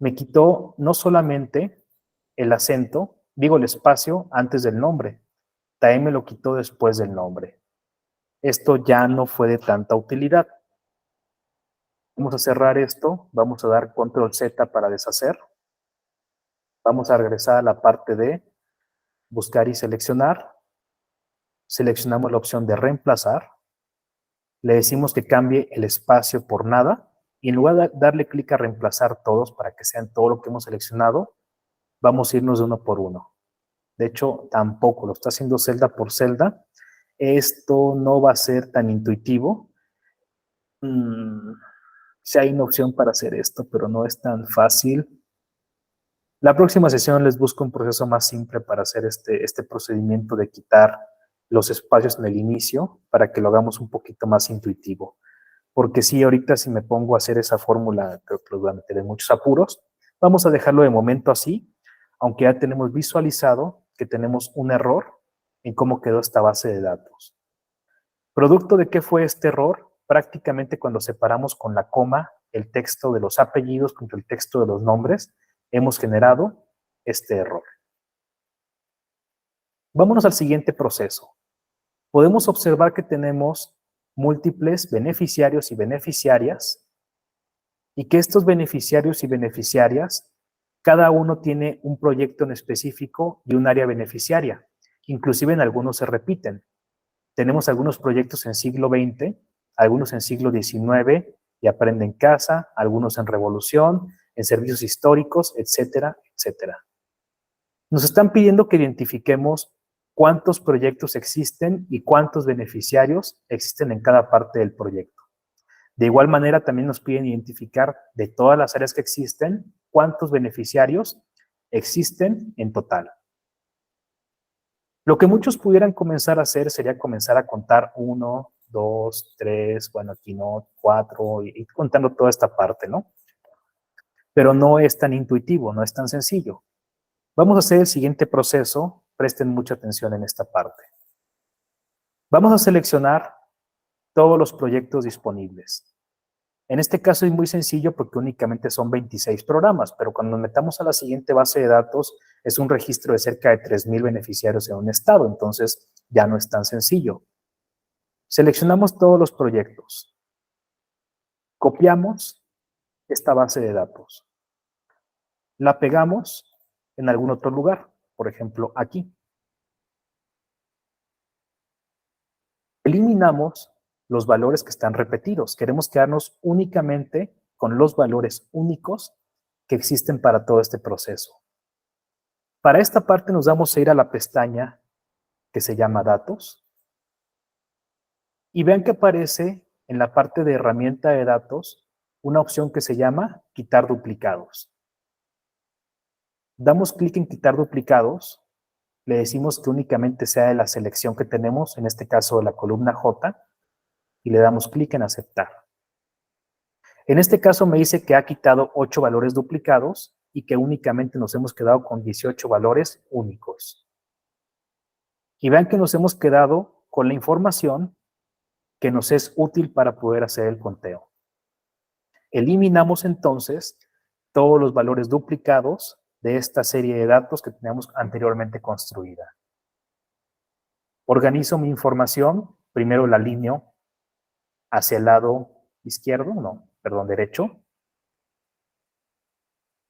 me quitó no solamente el acento, digo el espacio antes del nombre, también me lo quitó después del nombre. Esto ya no fue de tanta utilidad. Vamos a cerrar esto, vamos a dar control Z para deshacer. Vamos a regresar a la parte de buscar y seleccionar. Seleccionamos la opción de reemplazar. Le decimos que cambie el espacio por nada. Y en lugar de darle clic a reemplazar todos para que sean todo lo que hemos seleccionado, vamos a irnos de uno por uno. De hecho, tampoco, lo está haciendo celda por celda. Esto no va a ser tan intuitivo. Sí hay una opción para hacer esto, pero no es tan fácil. La próxima sesión les busco un proceso más simple para hacer este procedimiento de quitar los espacios en el inicio para que lo hagamos un poquito más intuitivo. Porque sí, ahorita si me pongo a hacer esa fórmula, creo que los voy a meter en muchos apuros. Vamos a dejarlo de momento así, aunque ya tenemos visualizado que tenemos un error en cómo quedó esta base de datos. ¿Producto de qué fue este error? Prácticamente cuando separamos con la coma el texto de los apellidos contra el texto de los nombres, hemos generado este error. Vámonos al siguiente proceso. Podemos observar que tenemos múltiples beneficiarios y beneficiarias y que estos beneficiarios y beneficiarias, cada uno tiene un proyecto en específico y un área beneficiaria. Inclusive en algunos se repiten. Tenemos algunos proyectos en siglo XX, algunos en siglo XIX y Aprende en Casa, algunos en Revolución, en servicios históricos, etcétera, etcétera. Nos están pidiendo que identifiquemos cuántos proyectos existen y cuántos beneficiarios existen en cada parte del proyecto. De igual manera, también nos piden identificar de todas las áreas que existen, cuántos beneficiarios existen en total. Lo que muchos pudieran comenzar a hacer sería comenzar a contar 1, 2, 3, bueno, aquí no, 4, y contando toda esta parte, ¿no? Pero no es tan intuitivo, no es tan sencillo. Vamos a hacer el siguiente proceso, presten mucha atención en esta parte. Vamos a seleccionar todos los proyectos disponibles. En este caso es muy sencillo porque únicamente son 26 programas, pero cuando nos metamos a la siguiente base de datos es un registro de cerca de 3,000 beneficiarios en un estado, entonces ya no es tan sencillo. Seleccionamos todos los proyectos. Copiamos esta base de datos. La pegamos en algún otro lugar, por ejemplo, aquí. Eliminamos los valores que están repetidos. Queremos quedarnos únicamente con los valores únicos que existen para todo este proceso. Para esta parte nos vamos a ir a la pestaña que se llama Datos. Y vean que aparece en la parte de herramienta de datos una opción que se llama quitar duplicados. Damos clic en quitar duplicados, le decimos que únicamente sea de la selección que tenemos, en este caso de la columna J, y le damos clic en aceptar. En este caso me dice que ha quitado 8 valores duplicados y que únicamente nos hemos quedado con 18 valores únicos. Y vean que nos hemos quedado con la información que nos es útil para poder hacer el conteo. Eliminamos entonces todos los valores duplicados de esta serie de datos que teníamos anteriormente construida. Organizo mi información, primero la alineo hacia el lado izquierdo, derecho.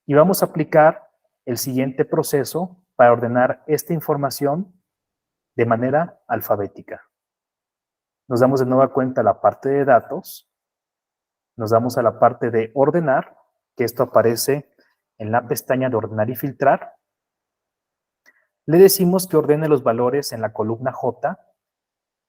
Y vamos a aplicar el siguiente proceso para ordenar esta información de manera alfabética. Nos damos de nueva cuenta a la parte de datos, nos damos a la parte de ordenar, que esto aparece en la pestaña de ordenar y filtrar. Le decimos que ordene los valores en la columna J.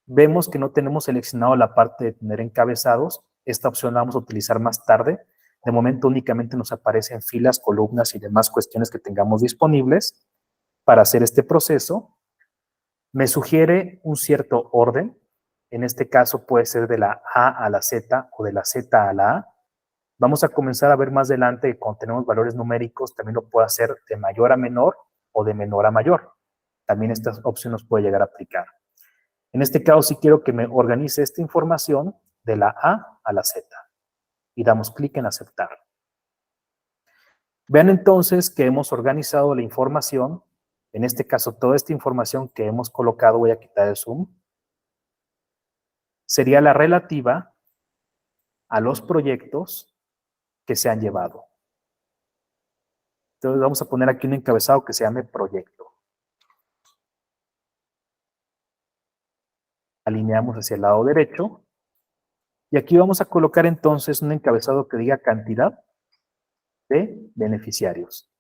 Vemos que no tenemos seleccionado la parte de tener encabezados. Esta opción la vamos a utilizar más tarde. De momento únicamente nos aparecen filas, columnas y demás cuestiones que tengamos disponibles para hacer este proceso. Me sugiere un cierto orden. En este caso puede ser de la A a la Z o de la Z a la A. Vamos a comenzar a ver más adelante que cuando tenemos valores numéricos también lo puede hacer de mayor a menor o de menor a mayor. También esta opción nos puede llegar a aplicar. En este caso sí quiero que me organice esta información de la A a la Z. Y damos clic en aceptar. Vean entonces que hemos organizado la información. En este caso toda esta información que hemos colocado, voy a quitar el zoom, sería la relativa a los proyectos que se han llevado. Entonces vamos a poner aquí un encabezado que se llame proyecto. Alineamos hacia el lado derecho. Y aquí vamos a colocar entonces un encabezado que diga cantidad de beneficiarios.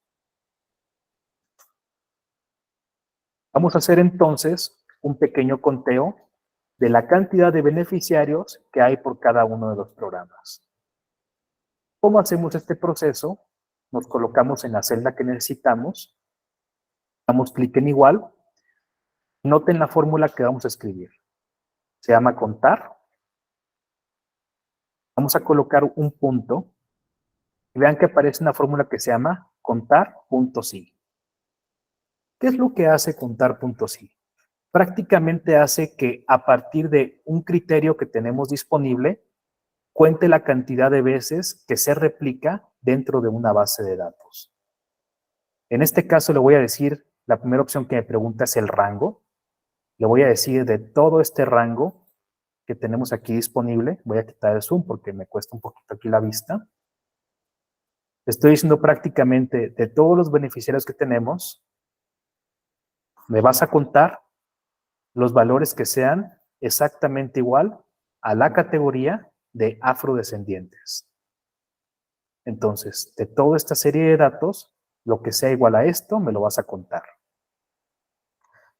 Vamos a hacer entonces un pequeño conteo de la cantidad de beneficiarios que hay por cada uno de los programas. ¿Cómo hacemos este proceso? Nos colocamos en la celda que necesitamos, damos clic en igual, noten la fórmula que vamos a escribir. Se llama contar. Vamos a colocar un punto y vean que aparece una fórmula que se llama contar.si. ¿Qué es lo que hace contar.si? Prácticamente hace que a partir de un criterio que tenemos disponible, cuente la cantidad de veces que se replica dentro de una base de datos. En este caso le voy a decir, la primera opción que me pregunta es el rango. Le voy a decir de todo este rango que tenemos aquí disponible, voy a quitar el zoom porque me cuesta un poquito aquí la vista. Estoy diciendo prácticamente de todos los beneficiarios que tenemos, me vas a contar los valores que sean exactamente igual a la categoría de afrodescendientes. Entonces, de toda esta serie de datos, lo que sea igual a esto, me lo vas a contar.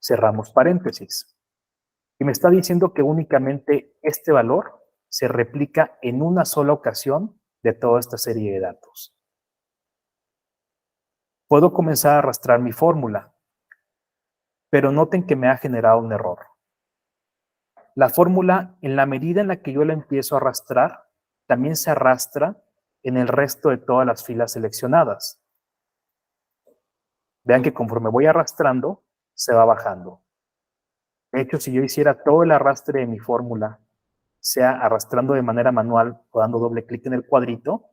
Cerramos paréntesis. Y me está diciendo que únicamente este valor se replica en una sola ocasión de toda esta serie de datos. Puedo comenzar a arrastrar mi fórmula, pero noten que me ha generado un error. La fórmula, en la medida en la que yo la empiezo a arrastrar, también se arrastra en el resto de todas las filas seleccionadas. Vean que conforme voy arrastrando, se va bajando. De hecho, si yo hiciera todo el arrastre de mi fórmula, sea arrastrando de manera manual o dando doble clic en el cuadrito,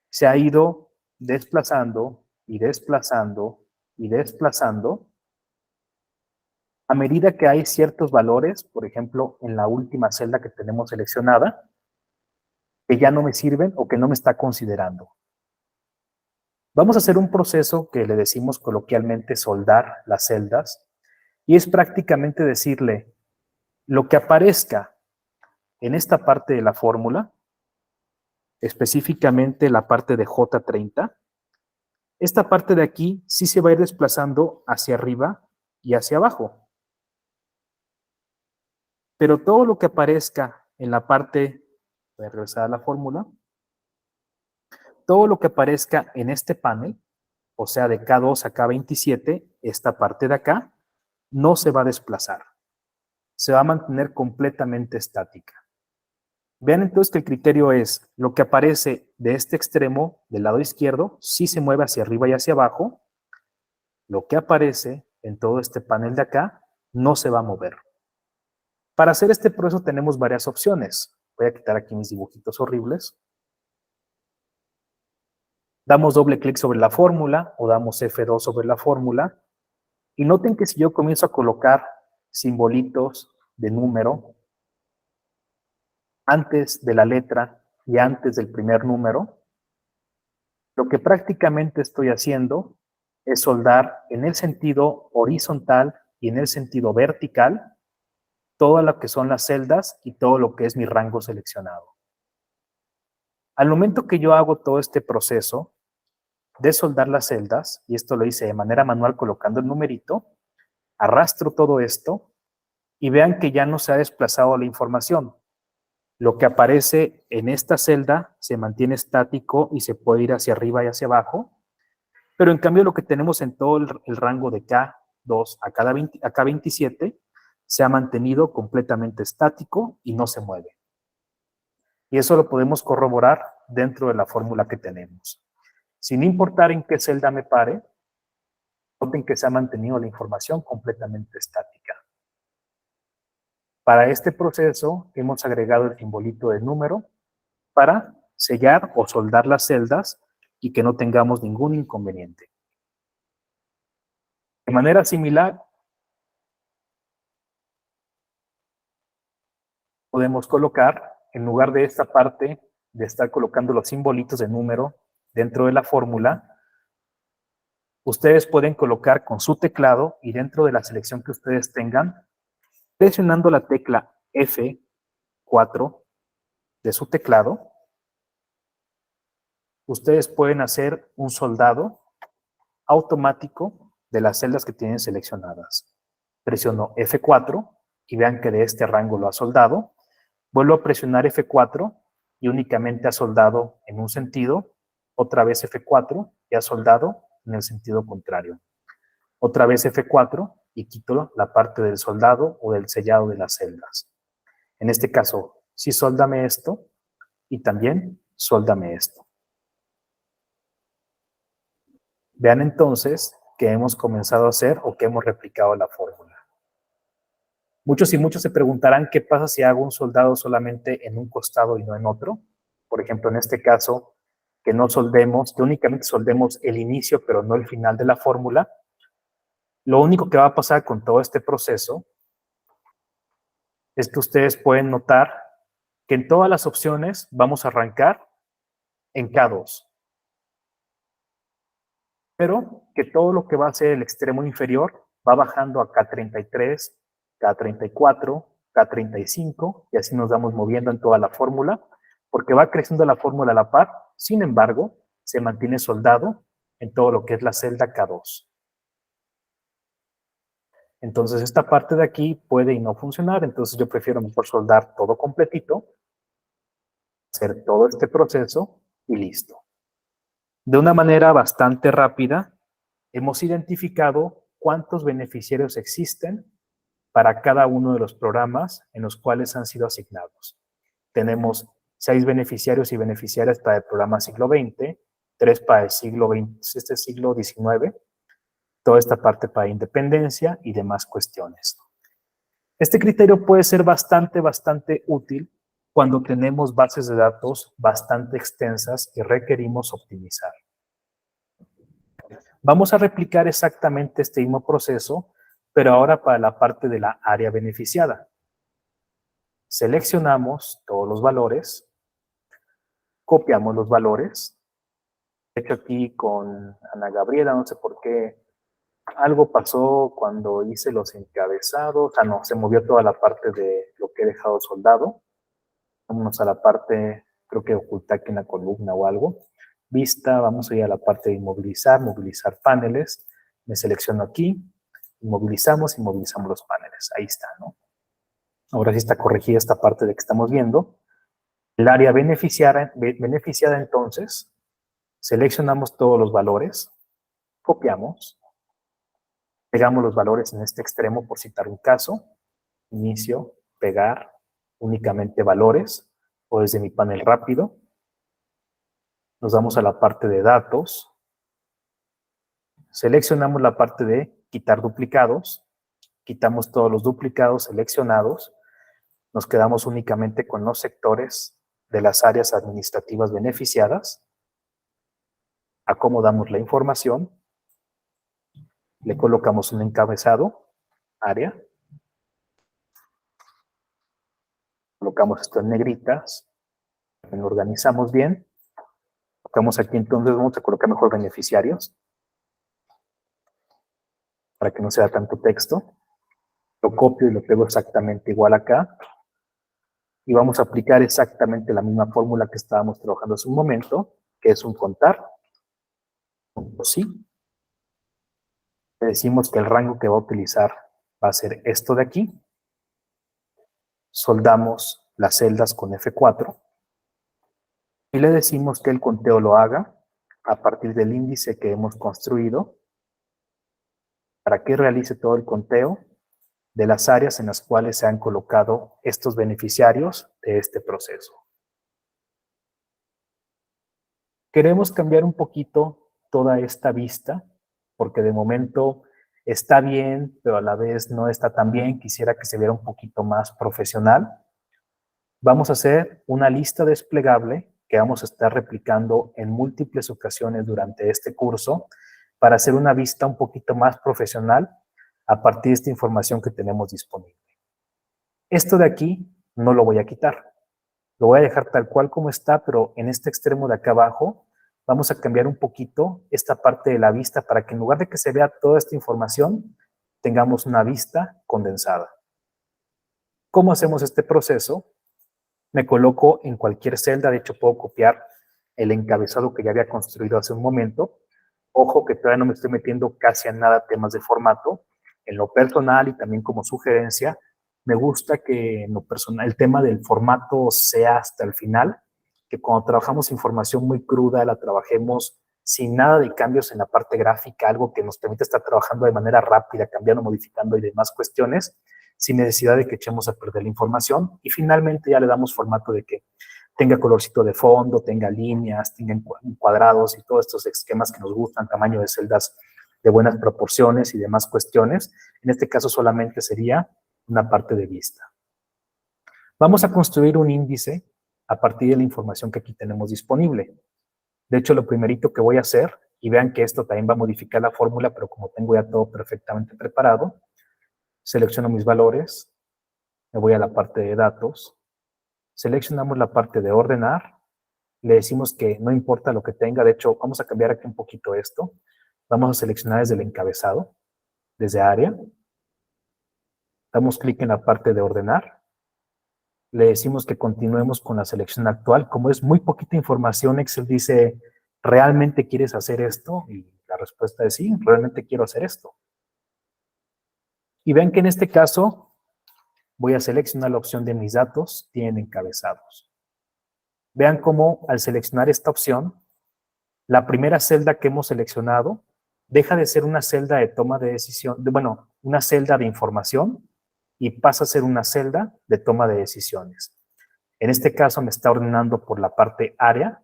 se ha ido desplazando y desplazando y desplazando a medida que hay ciertos valores, por ejemplo, en la última celda que tenemos seleccionada, que ya no me sirven o que no me está considerando. Vamos a hacer un proceso que le decimos coloquialmente soldar las celdas, y es prácticamente decirle lo que aparezca en esta parte de la fórmula, específicamente la parte de J30, esta parte de aquí sí se va a ir desplazando hacia arriba y hacia abajo. Pero todo lo que aparezca en la parte, voy a regresar a la fórmula, todo lo que aparezca en este panel, o sea, de K2 a K27, esta parte de acá, no se va a desplazar. Se va a mantener completamente estática. Vean entonces que el criterio es lo que aparece de este extremo, del lado izquierdo, sí se mueve hacia arriba y hacia abajo. Lo que aparece en todo este panel de acá no se va a mover. Para hacer este proceso tenemos varias opciones. Voy a quitar aquí mis dibujitos horribles. Damos doble clic sobre la fórmula o damos F2 sobre la fórmula. Y noten que si yo comienzo a colocar simbolitos de número antes de la letra y antes del primer número, lo que prácticamente estoy haciendo es soldar en el sentido horizontal y en el sentido vertical todo lo que son las celdas y todo lo que es mi rango seleccionado. Al momento que yo hago todo este proceso de soldar las celdas, y esto lo hice de manera manual colocando el numerito, arrastro todo esto y vean que ya no se ha desplazado la información. Lo que aparece en esta celda se mantiene estático y se puede ir hacia arriba y hacia abajo, pero en cambio lo que tenemos en todo el rango de K2 a K27 se ha mantenido completamente estático y no se mueve. Y eso lo podemos corroborar dentro de la fórmula que tenemos. Sin importar en qué celda me pare, noten que se ha mantenido la información completamente estática. Para este proceso hemos agregado el simbolito de número para sellar o soldar las celdas y que no tengamos ningún inconveniente. De manera similar, podemos colocar, en lugar de esta parte de estar colocando los simbolitos de número dentro de la fórmula, ustedes pueden colocar con su teclado y dentro de la selección que ustedes tengan, presionando la tecla F4 de su teclado, ustedes pueden hacer un soldado automático de las celdas que tienen seleccionadas. Presiono F4 y vean que de este rango lo ha soldado. Vuelvo a presionar F4 y únicamente ha soldado en un sentido. Otra vez F4 y ha soldado en el sentido contrario. Otra vez F4 y quito la parte del soldado o del sellado de las celdas. En este caso, sí sóldame esto y también sóldame esto. Vean entonces que hemos comenzado a hacer o que hemos replicado la fórmula. Muchos y muchos se preguntarán qué pasa si hago un soldado solamente en un costado y no en otro. Por ejemplo, en este caso, que no soldemos, que únicamente soldemos el inicio pero no el final de la fórmula. Lo único que va a pasar con todo este proceso es que ustedes pueden notar que en todas las opciones vamos a arrancar en K2. Pero que todo lo que va a ser el extremo inferior va bajando a K33, K34, K35, y así nos vamos moviendo en toda la fórmula, porque va creciendo la fórmula a la par, sin embargo, se mantiene soldado en todo lo que es la celda K2. Entonces, esta parte de aquí puede y no funcionar, entonces yo prefiero mejor soldar todo completito, hacer todo este proceso y listo. De una manera bastante rápida, hemos identificado cuántos beneficiarios existen para cada uno de los programas en los cuales han sido asignados. Tenemos 6 beneficiarios y beneficiarias para el programa siglo XX, 3 para el siglo XIX, toda esta parte para independencia y demás cuestiones. Este criterio puede ser bastante útil cuando tenemos bases de datos bastante extensas y requerimos optimizar. Vamos a replicar exactamente este mismo proceso, pero ahora para la parte de la área beneficiada. Seleccionamos todos los valores, copiamos los valores. De hecho, aquí con Ana Gabriela, no sé por qué, algo pasó cuando hice los encabezados. No, se movió toda la parte de lo que he dejado soldado. Vámonos a la parte, creo que oculté aquí en la columna o algo. Vista, vamos a ir a la parte de inmovilizar, movilizar paneles. Me selecciono aquí, inmovilizamos los paneles. Ahí está, ¿no? Ahora sí está corregida esta parte de que estamos viendo. El área beneficiada entonces, seleccionamos todos los valores, copiamos, pegamos los valores en este extremo por citar un caso, inicio, pegar, únicamente valores, o desde mi panel rápido. Nos vamos a la parte de datos, seleccionamos la parte de quitar duplicados, quitamos todos los duplicados seleccionados, nos quedamos únicamente con los sectores de las áreas administrativas beneficiadas, acomodamos la información, le colocamos un encabezado, área, colocamos esto en negritas, lo organizamos bien, colocamos aquí entonces, vamos a colocar mejor beneficiarios, para que no sea tanto texto, lo copio y lo pego exactamente igual acá, y vamos a aplicar exactamente la misma fórmula que estábamos trabajando hace un momento, que es un contar, punto sí. Le decimos que el rango que va a utilizar va a ser esto de aquí. Soldamos las celdas con F4 y le decimos que el conteo lo haga a partir del índice que hemos construido para que realice todo el conteo de las áreas en las cuales se han colocado estos beneficiarios de este proceso. Queremos cambiar un poquito toda esta vista, porque de momento está bien, pero a la vez no está tan bien. Quisiera que se viera un poquito más profesional. Vamos a hacer una lista desplegable que vamos a estar replicando en múltiples ocasiones durante este curso para hacer una vista un poquito más profesional a partir de esta información que tenemos disponible. Esto de aquí no lo voy a quitar. Lo voy a dejar tal cual como está, pero en este extremo de acá abajo vamos a cambiar un poquito esta parte de la vista para que en lugar de que se vea toda esta información, tengamos una vista condensada. ¿Cómo hacemos este proceso? Me coloco en cualquier celda, de hecho puedo copiar el encabezado que ya había construido hace un momento. Ojo que todavía no me estoy metiendo casi a nada temas de formato. En lo personal y también como sugerencia, me gusta que en lo personal el tema del formato sea hasta el final, que cuando trabajamos información muy cruda la trabajemos sin nada de cambios en la parte gráfica, algo que nos permite estar trabajando de manera rápida, cambiando, modificando y demás cuestiones, sin necesidad de que echemos a perder la información. Y finalmente ya le damos formato de que tenga colorcito de fondo, tenga líneas, tenga cuadrados y todos estos esquemas que nos gustan, tamaño de celdas de buenas proporciones y demás cuestiones. En este caso solamente sería una parte de vista. Vamos a construir un índice a partir de la información que aquí tenemos disponible. De hecho, lo primerito que voy a hacer, y vean que esto también va a modificar la fórmula, pero como tengo ya todo perfectamente preparado, selecciono mis valores, me voy a la parte de datos, seleccionamos la parte de ordenar, le decimos que no importa lo que tenga, de hecho, vamos a cambiar aquí un poquito esto, vamos a seleccionar desde el encabezado, desde área, damos clic en la parte de ordenar, le decimos que continuemos con la selección actual, como es muy poquita información, Excel dice, ¿realmente quieres hacer esto? Y la respuesta es sí, realmente quiero hacer esto. Y ven que en este caso voy a seleccionar la opción de mis datos, tienen encabezados. Vean cómo al seleccionar esta opción, la primera celda que hemos seleccionado deja de ser una celda de toma de decisión, una celda de información y pasa a ser una celda de toma de decisiones. En este caso me está ordenando por la parte área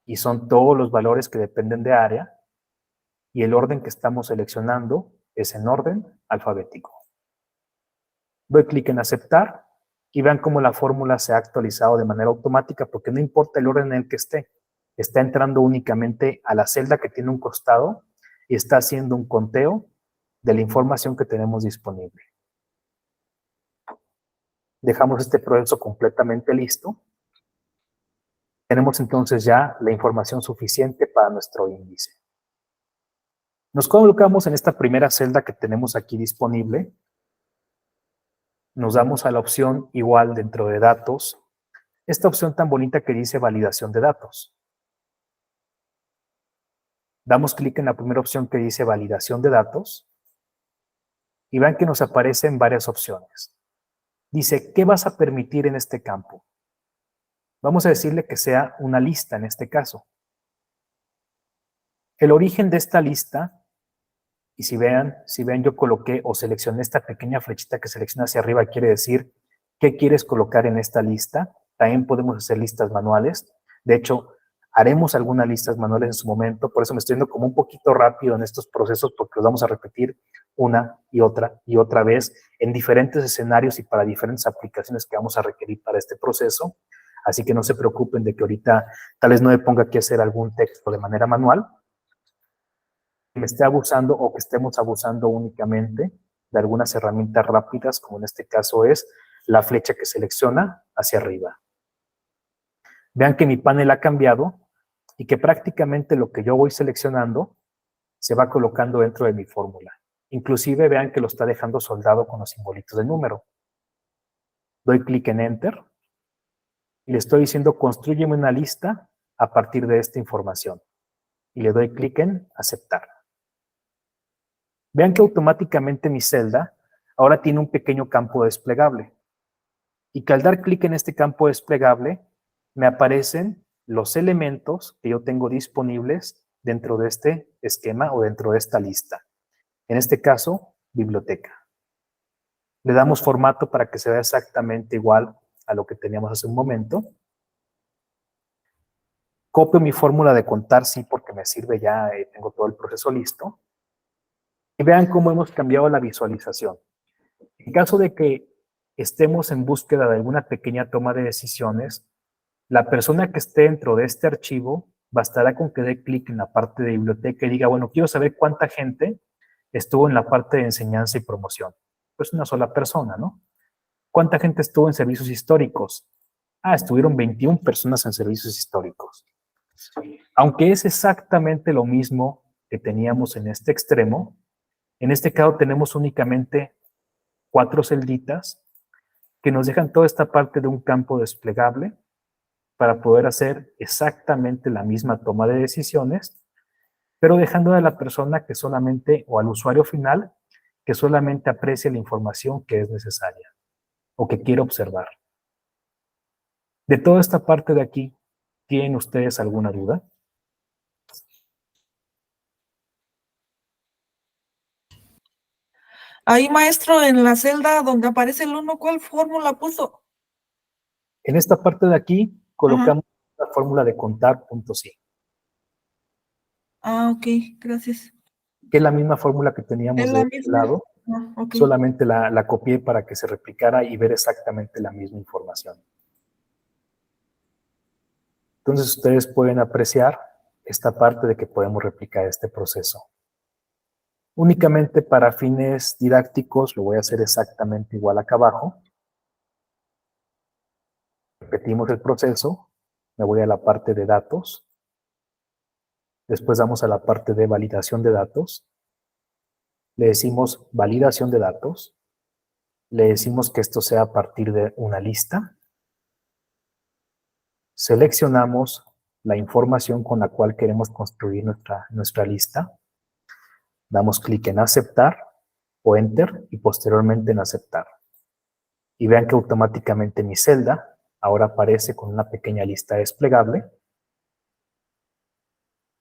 y son todos los valores que dependen de área y el orden que estamos seleccionando es en orden alfabético. Doy clic en aceptar y vean cómo la fórmula se ha actualizado de manera automática porque no importa el orden en el que esté, está entrando únicamente a la celda que tiene un costado y está haciendo un conteo de la información que tenemos disponible. Dejamos este proceso completamente listo. Tenemos entonces ya la información suficiente para nuestro índice. Nos colocamos en esta primera celda que tenemos aquí disponible. Nos damos a la opción igual dentro de datos, esta opción tan bonita que dice validación de datos. Damos clic en la primera opción que dice validación de datos y vean que nos aparecen varias opciones. Dice, ¿qué vas a permitir en este campo? Vamos a decirle que sea una lista en este caso. El origen de esta lista, y si ven, yo coloqué o seleccioné esta pequeña flechita que selecciona hacia arriba, quiere decir qué quieres colocar en esta lista. También podemos hacer listas manuales. De hecho, haremos algunas listas manuales en su momento, por eso me estoy yendo como un poquito rápido en estos procesos, porque los vamos a repetir una y otra vez en diferentes escenarios y para diferentes aplicaciones que vamos a requerir para este proceso. Así que no se preocupen de que ahorita tal vez no me ponga aquí a hacer algún texto de manera manual, que me esté abusando o que estemos abusando únicamente de algunas herramientas rápidas, como en este caso es la flecha que selecciona hacia arriba. Vean que mi panel ha cambiado y que prácticamente lo que yo voy seleccionando se va colocando dentro de mi fórmula. Inclusive vean que lo está dejando soldado con los simbolitos de número. Doy clic en Enter y le estoy diciendo constrúyeme una lista a partir de esta información. Y le doy clic en Aceptar. Vean que automáticamente mi celda ahora tiene un pequeño campo desplegable. Y que al dar clic en este campo desplegable, me aparecen los elementos que yo tengo disponibles dentro de este esquema o dentro de esta lista. En este caso, biblioteca. Le damos formato para que se vea exactamente igual a lo que teníamos hace un momento. Copio mi fórmula de contar, sí, porque me sirve ya, tengo todo el proceso listo. Y vean cómo hemos cambiado la visualización. En caso de que estemos en búsqueda de alguna pequeña toma de decisiones, la persona que esté dentro de este archivo bastará con que dé clic en la parte de biblioteca y diga, bueno, quiero saber cuánta gente estuvo en la parte de enseñanza y promoción. Pues una sola persona, ¿no? ¿Cuánta gente estuvo en servicios históricos? Ah, estuvieron 21 personas en servicios históricos. Aunque es exactamente lo mismo que teníamos en este extremo, en este caso tenemos únicamente 4 celditas que nos dejan toda esta parte de un campo desplegable para poder hacer exactamente la misma toma de decisiones, pero dejando a la persona que solamente, o al usuario final, que solamente aprecia la información que es necesaria o que quiere observar. De toda esta parte de aquí, ¿tienen ustedes alguna duda? Ahí, maestro, en la celda donde aparece el 1, ¿cuál fórmula puso? En esta parte de aquí colocamos la fórmula de contar punto sí. Ah, ok, gracias. Que es la misma fórmula que teníamos Es de la este misma. lado, Ok. solamente la copié para que se replicara y ver exactamente la misma información. Entonces ustedes pueden apreciar esta parte de que podemos replicar este proceso. Únicamente para fines didácticos lo voy a hacer exactamente igual acá abajo. Repetimos el proceso, me voy a la parte de datos, después vamos a la parte de validación de datos, le decimos validación de datos, le decimos que esto sea a partir de una lista, seleccionamos la información con la cual queremos construir nuestra lista, damos clic en aceptar o enter y posteriormente en aceptar. Y vean que automáticamente mi celda ahora aparece con una pequeña lista desplegable.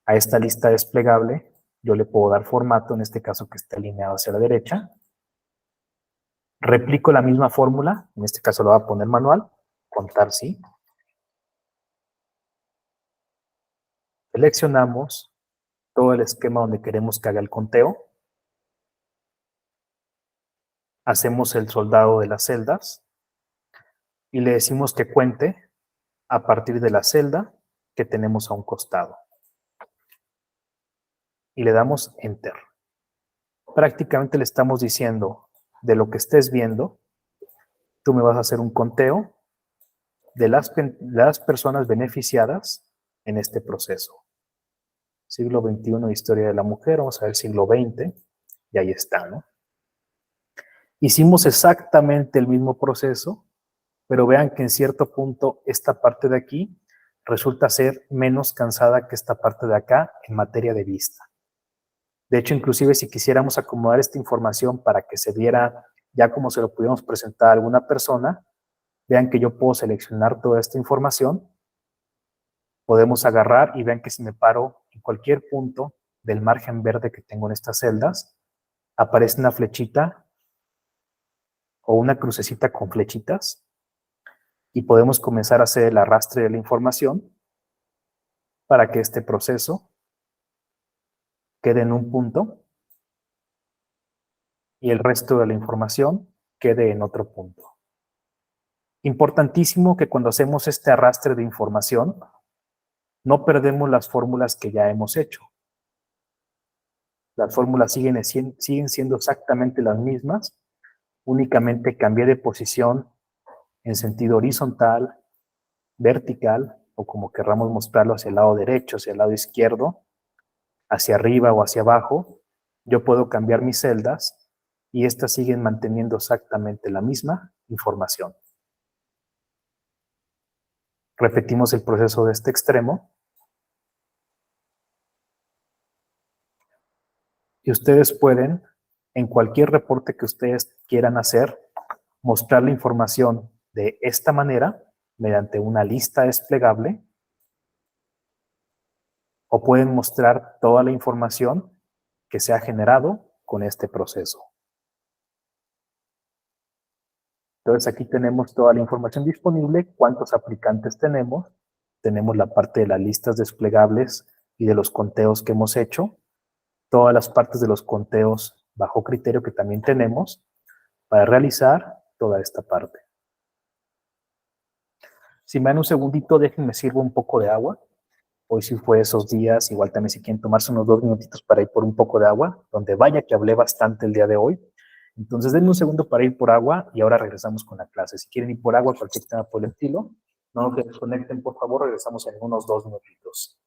A esta lista desplegable yo le puedo dar formato, en este caso que está alineado hacia la derecha. Replico la misma fórmula, en este caso lo voy a poner manual, contar sí. Seleccionamos todo el esquema donde queremos que haga el conteo. Hacemos el soldado de las celdas y le decimos que cuente a partir de la celda que tenemos a un costado. Y le damos Enter. Prácticamente le estamos diciendo, de lo que estés viendo, tú me vas a hacer un conteo de las personas beneficiadas en este proceso. Siglo XXI, Historia de la Mujer, vamos a ver siglo XX, y ahí está, ¿no? Hicimos exactamente el mismo proceso, pero vean que en cierto punto esta parte de aquí resulta ser menos cansada que esta parte de acá en materia de vista. De hecho, inclusive si quisiéramos acomodar esta información para que se viera ya como se lo pudimos presentar a alguna persona, vean que yo puedo seleccionar toda esta información. Podemos agarrar y vean que si me paro en cualquier punto del margen verde que tengo en estas celdas, aparece una flechita o una crucecita con flechitas y podemos comenzar a hacer el arrastre de la información para que este proceso quede en un punto y el resto de la información quede en otro punto. Importantísimo que cuando hacemos este arrastre de información, no perdemos las fórmulas que ya hemos hecho. Las fórmulas siguen siendo exactamente las mismas, únicamente cambié de posición en sentido horizontal, vertical, o como querramos mostrarlo, hacia el lado derecho, hacia el lado izquierdo, hacia arriba o hacia abajo. Yo puedo cambiar mis celdas y estas siguen manteniendo exactamente la misma información. Repetimos el proceso de este extremo. Y ustedes pueden, en cualquier reporte que ustedes quieran hacer, mostrar la información de esta manera, mediante una lista desplegable, o pueden mostrar toda la información que se ha generado con este proceso. Entonces aquí tenemos toda la información disponible, cuántos aplicantes tenemos la parte de las listas desplegables y de los conteos que hemos hecho, todas las partes de los conteos bajo criterio que también tenemos para realizar toda esta parte. Si me dan un segundito, déjenme sirvo un poco de agua. Hoy sí fue esos días, igual también si quieren tomarse unos 2 minutitos para ir por un poco de agua, donde vaya que hablé bastante el día de hoy. Entonces denme un segundo para ir por agua y ahora regresamos con la clase. Si quieren ir por agua, cualquier tema por el estilo, no nos desconecten, por favor, regresamos en unos 2 minutitos.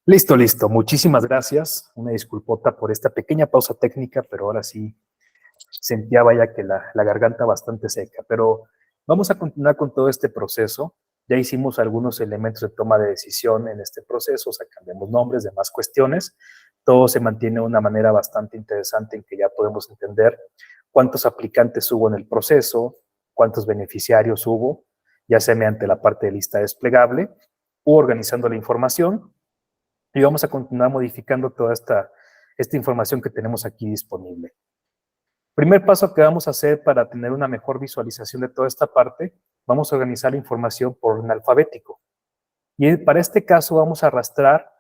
Listo, listo. Muchísimas gracias. Una disculpota por esta pequeña pausa técnica, pero ahora sí sentía, vaya, que la garganta bastante seca. Pero vamos a continuar con todo este proceso. Ya hicimos algunos elementos de toma de decisión en este proceso, o sea, cambiamos nombres, demás cuestiones. Todo se mantiene de una manera bastante interesante en que ya podemos entender cuántos aplicantes hubo en el proceso, cuántos beneficiarios hubo, ya sea mediante la parte de lista desplegable u organizando la información. Y vamos a continuar modificando toda esta información que tenemos aquí disponible. Primer paso que vamos a hacer para tener una mejor visualización de toda esta parte, vamos a organizar la información por orden alfabético. Y para este caso vamos a arrastrar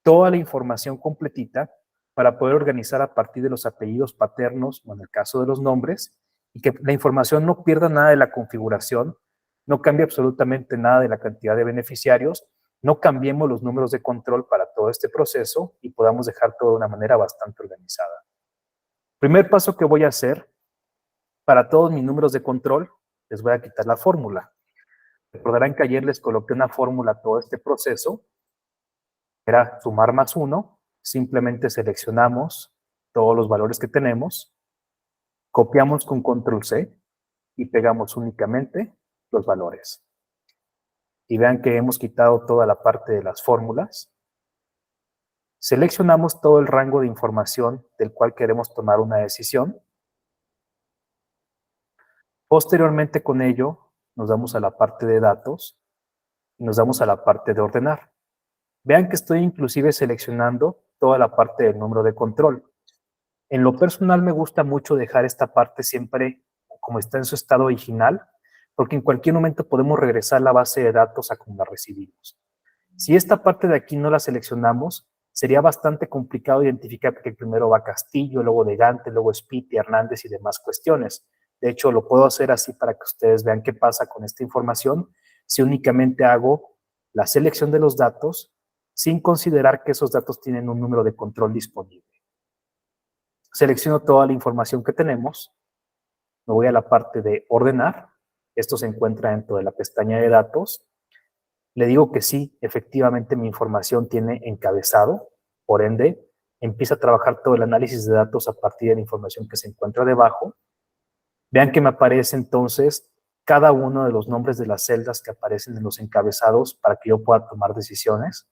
toda la información completita para poder organizar a partir de los apellidos paternos, o en el caso de los nombres, y que la información no pierda nada de la configuración, no cambie absolutamente nada de la cantidad de beneficiarios, no cambiemos los números de control para todo este proceso y podamos dejar todo de una manera bastante organizada. Primer paso que voy a hacer, para todos mis números de control, les voy a quitar la fórmula. Recordarán que ayer les coloqué una fórmula a todo este proceso, era sumar más 1, simplemente seleccionamos todos los valores que tenemos, copiamos con control C y pegamos únicamente los valores. Y vean que hemos quitado toda la parte de las fórmulas. Seleccionamos todo el rango de información del cual queremos tomar una decisión. Posteriormente con ello nos damos a la parte de datos y nos damos a la parte de ordenar. Vean que estoy inclusive seleccionando toda la parte del número de control. En lo personal me gusta mucho dejar esta parte siempre como está en su estado original, porque en cualquier momento podemos regresar la base de datos a como la recibimos. Si esta parte de aquí no la seleccionamos, sería bastante complicado identificar que primero va Castillo, luego de Gante, luego Spiti, Hernández y demás cuestiones. De hecho, lo puedo hacer así para que ustedes vean qué pasa con esta información si únicamente hago la selección de los datos sin considerar que esos datos tienen un número de control disponible. Selecciono toda la información que tenemos, me voy a la parte de ordenar, esto se encuentra dentro de la pestaña de datos, le digo que sí, efectivamente mi información tiene encabezado, por ende, empieza a trabajar todo el análisis de datos a partir de la información que se encuentra debajo. Vean que me aparece entonces cada uno de los nombres de las celdas que aparecen en los encabezados para que yo pueda tomar decisiones.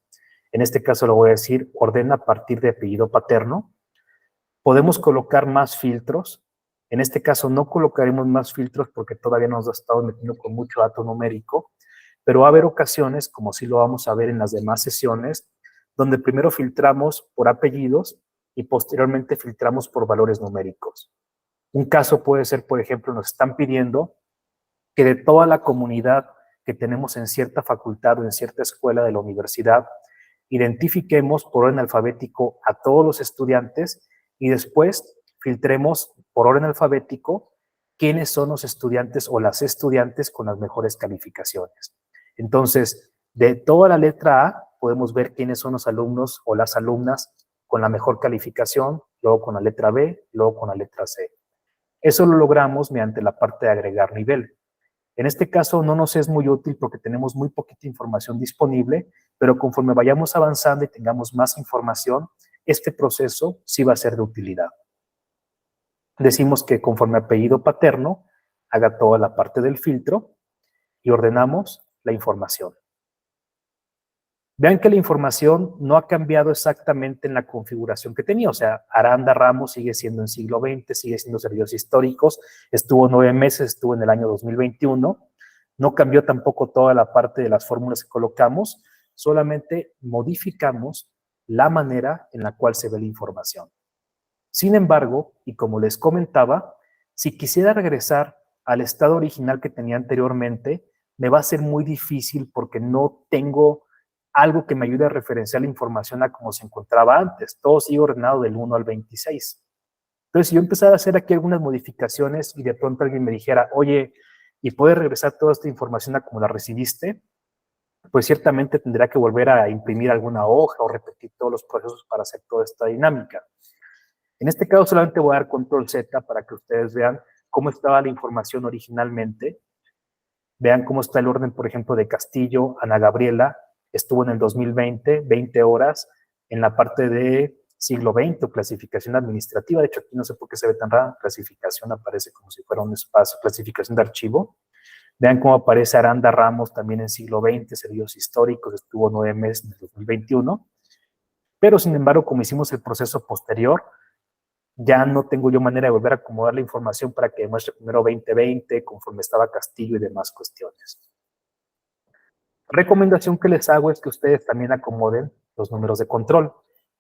En este caso lo voy a decir, ordena a partir de apellido paterno. Podemos colocar más filtros. En este caso no colocaremos más filtros porque todavía nos ha estado metiendo con mucho dato numérico, pero va a haber ocasiones, como sí lo vamos a ver en las demás sesiones, donde primero filtramos por apellidos y posteriormente filtramos por valores numéricos. Un caso puede ser, por ejemplo, nos están pidiendo que de toda la comunidad que tenemos en cierta facultad o en cierta escuela de la universidad, identifiquemos por orden alfabético a todos los estudiantes y después filtremos por orden alfabético quiénes son los estudiantes o las estudiantes con las mejores calificaciones. Entonces, de toda la letra A podemos ver quiénes son los alumnos o las alumnas con la mejor calificación, luego con la letra B, luego con la letra C. Eso lo logramos mediante la parte de agregar nivel. En este caso no nos es muy útil porque tenemos muy poquita información disponible, pero conforme vayamos avanzando y tengamos más información, este proceso sí va a ser de utilidad. Decimos que conforme apellido paterno, haga toda la parte del filtro y ordenamos la información. Vean que la información no ha cambiado exactamente en la configuración que tenía, o sea, Aranda Ramos sigue siendo en siglo XX, sigue siendo servicios históricos, estuvo 9 meses, estuvo en el año 2021, no cambió tampoco toda la parte de las fórmulas que colocamos, solamente modificamos la manera en la cual se ve la información. Sin embargo, y como les comentaba, si quisiera regresar al estado original que tenía anteriormente, me va a ser muy difícil porque no tengo algo que me ayude a referenciar la información a como se encontraba antes. Todo sigue ordenado del 1 al 26. Entonces, si yo empezara a hacer aquí algunas modificaciones y de pronto alguien me dijera, oye, ¿y puedes regresar toda esta información a como la recibiste? Pues ciertamente tendría que volver a imprimir alguna hoja o repetir todos los procesos para hacer toda esta dinámica. En este caso solamente voy a dar control Z para que ustedes vean cómo estaba la información originalmente. Vean cómo está el orden, por ejemplo, de Castillo, Ana Gabriela, estuvo en el 2020, 20 horas, en la parte de siglo XX o clasificación administrativa. De hecho, aquí no sé por qué se ve tan rara, clasificación aparece como si fuera un espacio, clasificación de archivo. Vean cómo aparece Aranda Ramos también en siglo XX, servicios históricos, estuvo 9 meses en el 2021. Pero, sin embargo, como hicimos el proceso posterior, ya no tengo yo manera de volver a acomodar la información para que demuestre primero 2020, conforme estaba Castillo y demás cuestiones. Recomendación que les hago es que ustedes también acomoden los números de control.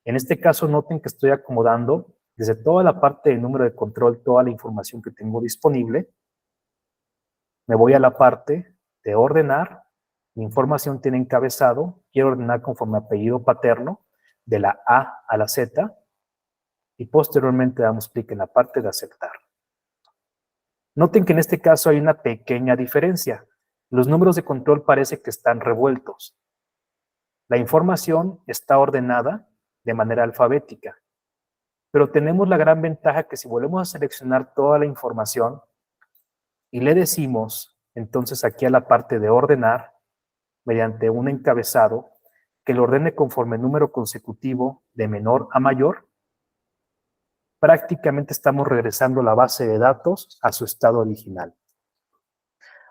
En este caso, noten que estoy acomodando desde toda la parte del número de control, toda la información que tengo disponible. Me voy a la parte de ordenar. Mi información tiene encabezado. Quiero ordenar conforme apellido paterno, de la A a la Z. y posteriormente damos clic en la parte de aceptar. Noten que en este caso hay una pequeña diferencia. Los números de control parece que están revueltos. La información está ordenada de manera alfabética, pero tenemos la gran ventaja que si volvemos a seleccionar toda la información y le decimos entonces aquí a la parte de ordenar, mediante un encabezado, que lo ordene conforme número consecutivo de menor a mayor, prácticamente estamos regresando la base de datos a su estado original.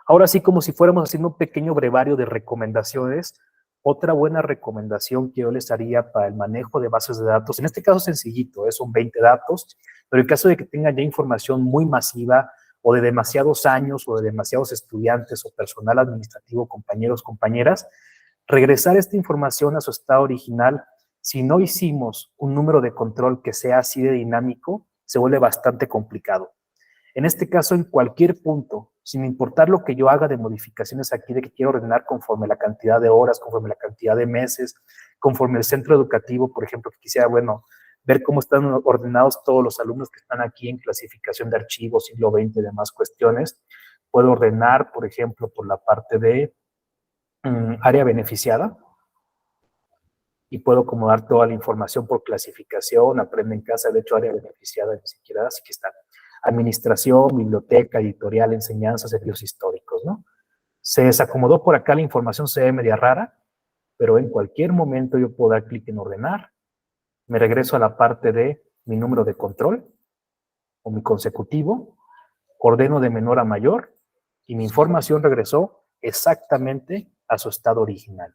Ahora sí, como si fuéramos haciendo un pequeño brevario de recomendaciones, otra buena recomendación que yo les haría para el manejo de bases de datos, en este caso sencillito, son 20 datos, pero en caso de que tengan ya información muy masiva o de demasiados años o de demasiados estudiantes o personal administrativo, compañeros, compañeras, regresar esta información a su estado original, si no hicimos un número de control que sea así de dinámico, se vuelve bastante complicado. En este caso, en cualquier punto, sin importar lo que yo haga de modificaciones aquí, de que quiero ordenar conforme la cantidad de horas, conforme la cantidad de meses, conforme el centro educativo, por ejemplo, que quisiera, bueno, ver cómo están ordenados todos los alumnos que están aquí en clasificación de archivos, siglo XX y demás cuestiones. Puedo ordenar, por ejemplo, por la parte de área beneficiada, y puedo acomodar toda la información por clasificación, aprende en casa, de hecho área beneficiada ni siquiera, así que está administración, biblioteca, editorial, enseñanza, servicios históricos, ¿no? Se desacomodó por acá, la información se ve media rara, pero en cualquier momento yo puedo dar clic en ordenar, me regreso a la parte de mi número de control o mi consecutivo, ordeno de menor a mayor y mi información regresó exactamente a su estado original.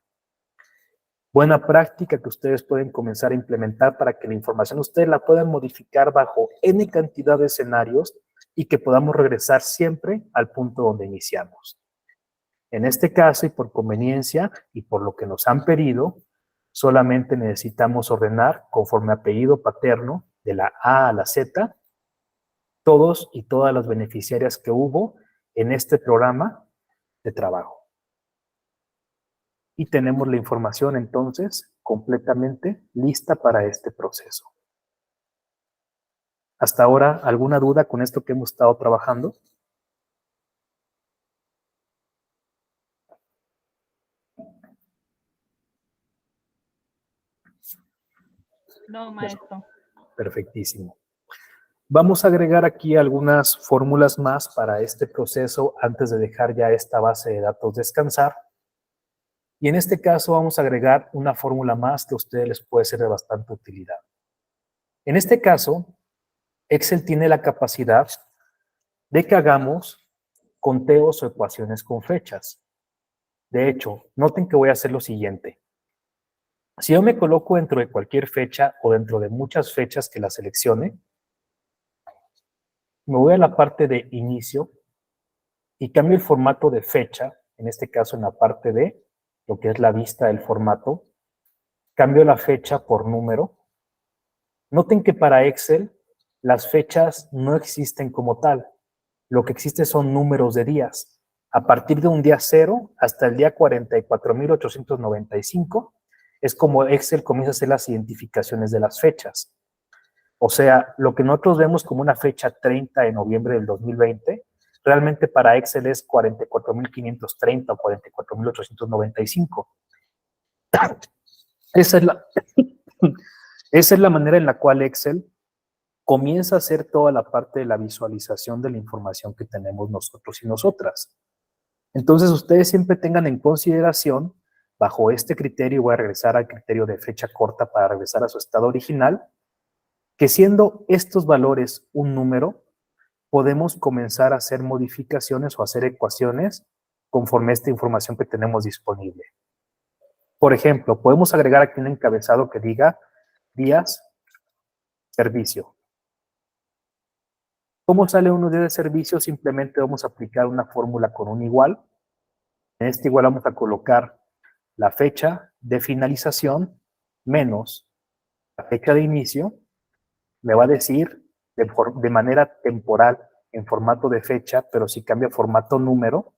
Buena práctica que ustedes pueden comenzar a implementar para que la información ustedes la puedan modificar bajo N cantidad de escenarios y que podamos regresar siempre al punto donde iniciamos. En este caso, y por conveniencia y por lo que nos han pedido, solamente necesitamos ordenar conforme apellido paterno de la A a la Z, todos y todas las beneficiarias que hubo en este programa de trabajo. Y tenemos la información entonces completamente lista para este proceso. Hasta ahora, ¿alguna duda con esto que hemos estado trabajando? No, maestro. Perfectísimo. Vamos a agregar aquí algunas fórmulas más para este proceso antes de dejar ya esta base de datos descansar. Y en este caso vamos a agregar una fórmula más que a ustedes les puede ser de bastante utilidad. En este caso, Excel tiene la capacidad de que hagamos conteos o ecuaciones con fechas. De hecho, noten que voy a hacer lo siguiente. Si yo me coloco dentro de cualquier fecha o dentro de muchas fechas que la seleccione, me voy a la parte de inicio y cambio el formato de fecha, en este caso en la parte de lo que es la vista del formato, cambio la fecha por número. Noten que para Excel las fechas no existen como tal. Lo que existe son números de días. A partir de un día 0 hasta el día 44,895 es como Excel comienza a hacer las identificaciones de las fechas. O sea, lo que nosotros vemos como una fecha 30 de noviembre del 2020, realmente para Excel es 44,530 o 44,895. Esa es la manera en la cual Excel comienza a hacer toda la parte de la visualización de la información que tenemos nosotros y nosotras. Entonces, ustedes siempre tengan en consideración, bajo este criterio, voy a regresar al criterio de fecha corta para regresar a su estado original, que siendo estos valores un número, podemos comenzar a hacer modificaciones o hacer ecuaciones conforme a esta información que tenemos disponible. Por ejemplo, podemos agregar aquí un encabezado que diga días, servicio. ¿Cómo sale un día de servicio? Simplemente vamos a aplicar una fórmula con un igual. En este igual vamos a colocar la fecha de finalización menos la fecha de inicio. Me va a decir de manera temporal en formato de fecha, pero si cambia formato número,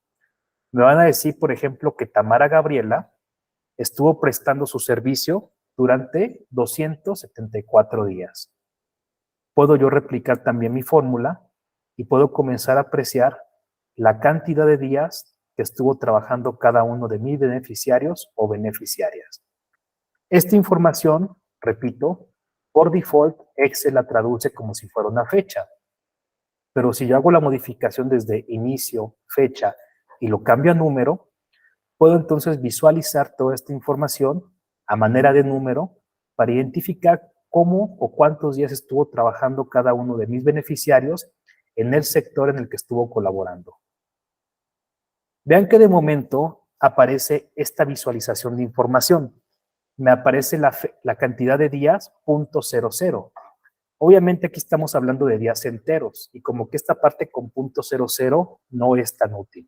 me van a decir, por ejemplo, que Tamara Gabriela estuvo prestando su servicio durante 274 días. puedo yo replicar también mi fórmula y puedo comenzar a apreciar la cantidad de días que estuvo trabajando cada uno de mis beneficiarios o beneficiarias. Esta información, repito, por default, Excel la traduce como si fuera una fecha. Pero si yo hago la modificación desde inicio, fecha, y lo cambio a número, puedo entonces visualizar toda esta información a manera de número para identificar cómo o cuántos días estuvo trabajando cada uno de mis beneficiarios en el sector en el que estuvo colaborando. Vean que de momento aparece esta visualización de información. Me aparece la cantidad de días .00. Obviamente aquí estamos hablando de días enteros y como que esta parte con .00 no es tan útil.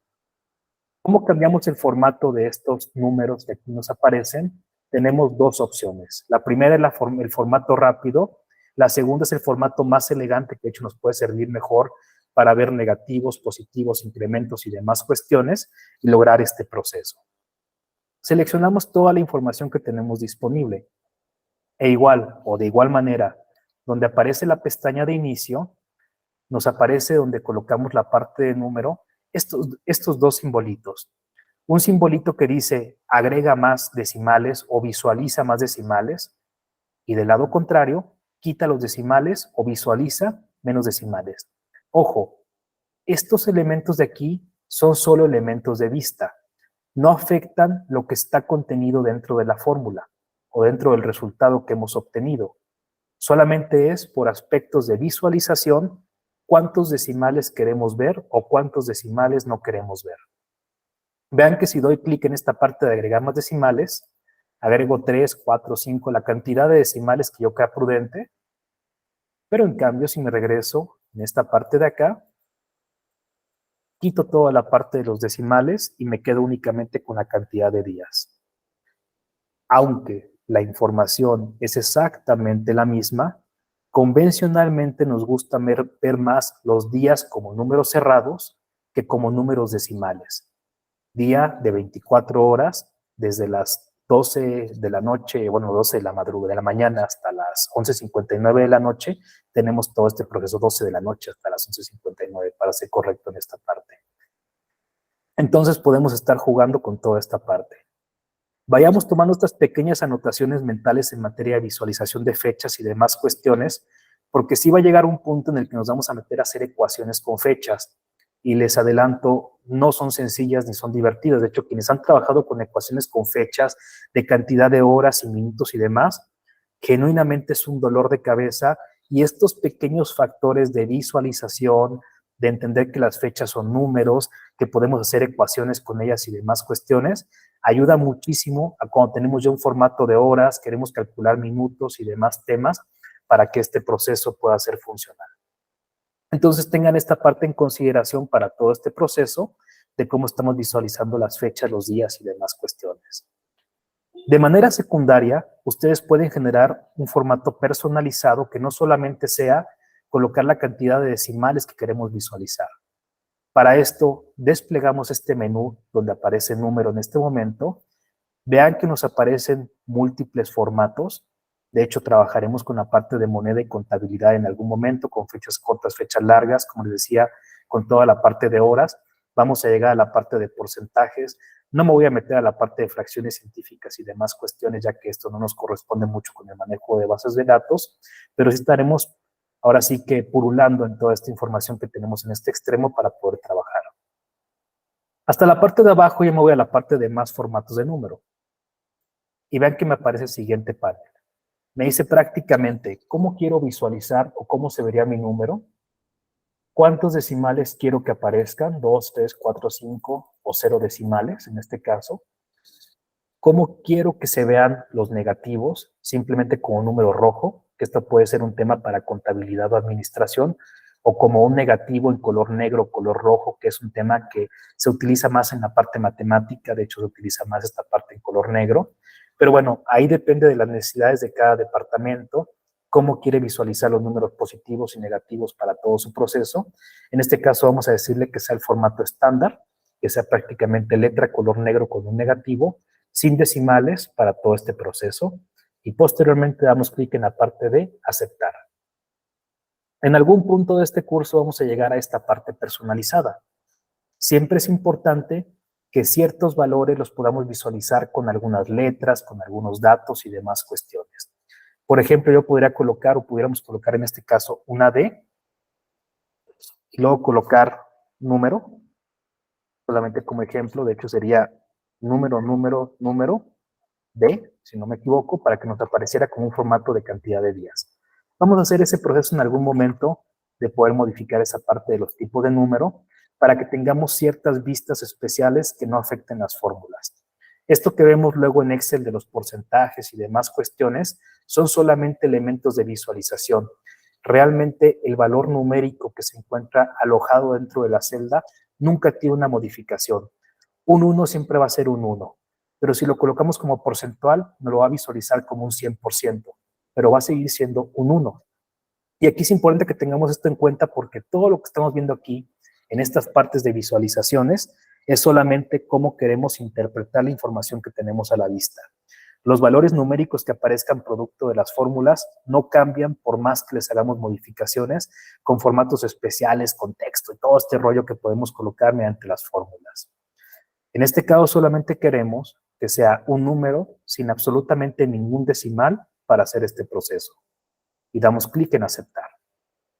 ¿Cómo cambiamos el formato de estos números que aquí nos aparecen? Tenemos dos opciones. La primera es el formato rápido, la segunda es el formato más elegante que de hecho nos puede servir mejor para ver negativos, positivos, incrementos y demás cuestiones y lograr este proceso. Seleccionamos toda la información que tenemos disponible e igual o de igual manera, donde aparece la pestaña de inicio, nos aparece donde colocamos la parte de número, estos dos simbolitos. Un simbolito que dice agrega más decimales o visualiza más decimales y del lado contrario, quita los decimales o visualiza menos decimales. Ojo, estos elementos de aquí son solo elementos de vista, no afectan lo que está contenido dentro de la fórmula o dentro del resultado que hemos obtenido. Solamente es por aspectos de visualización cuántos decimales queremos ver o cuántos decimales no queremos ver. Vean que si doy clic en esta parte de agregar más decimales, agrego 3, 4, 5, la cantidad de decimales que yo crea prudente, pero en cambio si me regreso en esta parte de acá, quito toda la parte de los decimales y me quedo únicamente con la cantidad de días. Aunque la información es exactamente la misma, convencionalmente nos gusta ver más los días como números cerrados que como números decimales. Día de 24 horas, desde las 12 de la noche, bueno, 12 de la madrugada de la mañana hasta las 11:59 de la noche, tenemos todo este proceso 12 de la noche hasta las 11:59 para ser correcto en esta parte. Entonces podemos estar jugando con toda esta parte. Vayamos tomando estas pequeñas anotaciones mentales en materia de visualización de fechas y demás cuestiones, porque sí va a llegar un punto en el que nos vamos a meter a hacer ecuaciones con fechas. Y les adelanto, no son sencillas ni son divertidas. De hecho, quienes han trabajado con ecuaciones con fechas de cantidad de horas y minutos y demás, genuinamente es un dolor de cabeza y estos pequeños factores de visualización, de entender que las fechas son números, que podemos hacer ecuaciones con ellas y demás cuestiones, ayuda muchísimo a cuando tenemos ya un formato de horas, queremos calcular minutos y demás temas para que este proceso pueda ser funcional. Entonces tengan esta parte en consideración para todo este proceso de cómo estamos visualizando las fechas, los días y demás cuestiones. De manera secundaria, ustedes pueden generar un formato personalizado que no solamente sea colocar la cantidad de decimales que queremos visualizar. Para esto, desplegamos este menú donde aparece el número en este momento. Vean que nos aparecen múltiples formatos. De hecho, trabajaremos con la parte de moneda y contabilidad en algún momento, con fechas cortas, fechas largas, como les decía, con toda la parte de horas. Vamos a llegar a la parte de porcentajes. No me voy a meter a la parte de fracciones científicas y demás cuestiones, ya que esto no nos corresponde mucho con el manejo de bases de datos, pero sí estaremos ahora sí que purulando en toda esta información que tenemos en este extremo para poder trabajar. Hasta la parte de abajo ya me voy a la parte de más formatos de número. Y vean que me aparece el siguiente panel. Me dice prácticamente cómo quiero visualizar o cómo se vería mi número, cuántos decimales quiero que aparezcan, 2, 3, 4, 5 o 0 decimales en este caso, cómo quiero que se vean los negativos, simplemente como un número rojo, que esto puede ser un tema para contabilidad o administración, o como un negativo en color negro, color rojo, que es un tema que se utiliza más en la parte matemática, de hecho se utiliza más esta parte en color negro, pero bueno, ahí depende de las necesidades de cada departamento, cómo quiere visualizar los números positivos y negativos para todo su proceso. En este caso vamos a decirle que sea el formato estándar, que sea prácticamente letra color negro con un negativo, sin decimales para todo este proceso, y posteriormente damos clic en la parte de aceptar. En algún punto de este curso vamos a llegar a esta parte personalizada. Siempre es importante que ciertos valores los podamos visualizar con algunas letras, con algunos datos y demás cuestiones. Por ejemplo, yo podría colocar, o pudiéramos colocar en este caso, una D, y luego colocar número, solamente como ejemplo, de hecho sería número, número, número, D, si no me equivoco, para que nos apareciera como un formato de cantidad de días. Vamos a hacer ese proceso en algún momento de poder modificar esa parte de los tipos de número para que tengamos ciertas vistas especiales que no afecten las fórmulas. Esto que vemos luego en Excel de los porcentajes y demás cuestiones son solamente elementos de visualización. Realmente el valor numérico que se encuentra alojado dentro de la celda nunca tiene una modificación. Un 1 siempre va a ser un 1, pero si lo colocamos como porcentual, nos lo va a visualizar como un 100%, pero va a seguir siendo un 1. Y aquí es importante que tengamos esto en cuenta porque todo lo que estamos viendo aquí, en estas partes de visualizaciones, es solamente cómo queremos interpretar la información que tenemos a la vista. Los valores numéricos que aparezcan producto de las fórmulas no cambian por más que les hagamos modificaciones con formatos especiales, con texto y todo este rollo que podemos colocar mediante las fórmulas. En este caso solamente queremos que sea un número sin absolutamente ningún decimal para hacer este proceso. Y damos clic en aceptar.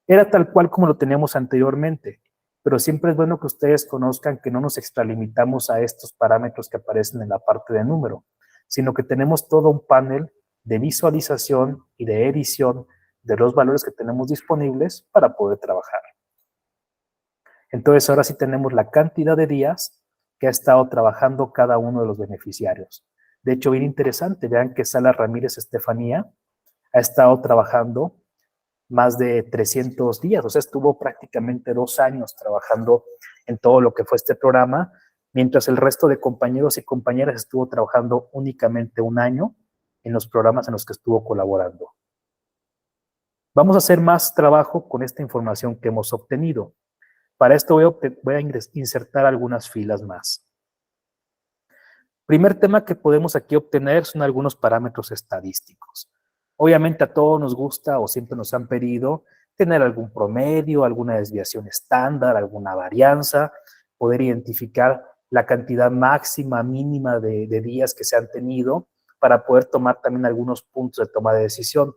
Era tal cual como lo teníamos anteriormente, pero siempre es bueno que ustedes conozcan que no nos extralimitamos a estos parámetros que aparecen en la parte de número, sino que tenemos todo un panel de visualización y de edición de los valores que tenemos disponibles para poder trabajar. Entonces ahora sí tenemos la cantidad de días que ha estado trabajando cada uno de los beneficiarios. De hecho, bien interesante, vean que Sala Ramírez Estefanía ha estado trabajando más de 300 días, o sea, estuvo prácticamente 2 años trabajando en todo lo que fue este programa, mientras el resto de compañeros y compañeras estuvo trabajando únicamente 1 año en los programas en los que estuvo colaborando. Vamos a hacer más trabajo con esta información que hemos obtenido. Para esto voy a insertar algunas filas más. Primer tema que podemos aquí obtener son algunos parámetros estadísticos. Obviamente a todos nos gusta o siempre nos han pedido tener algún promedio, alguna desviación estándar, alguna varianza, poder identificar la cantidad máxima, mínima de días que se han tenido para poder tomar también algunos puntos de toma de decisión.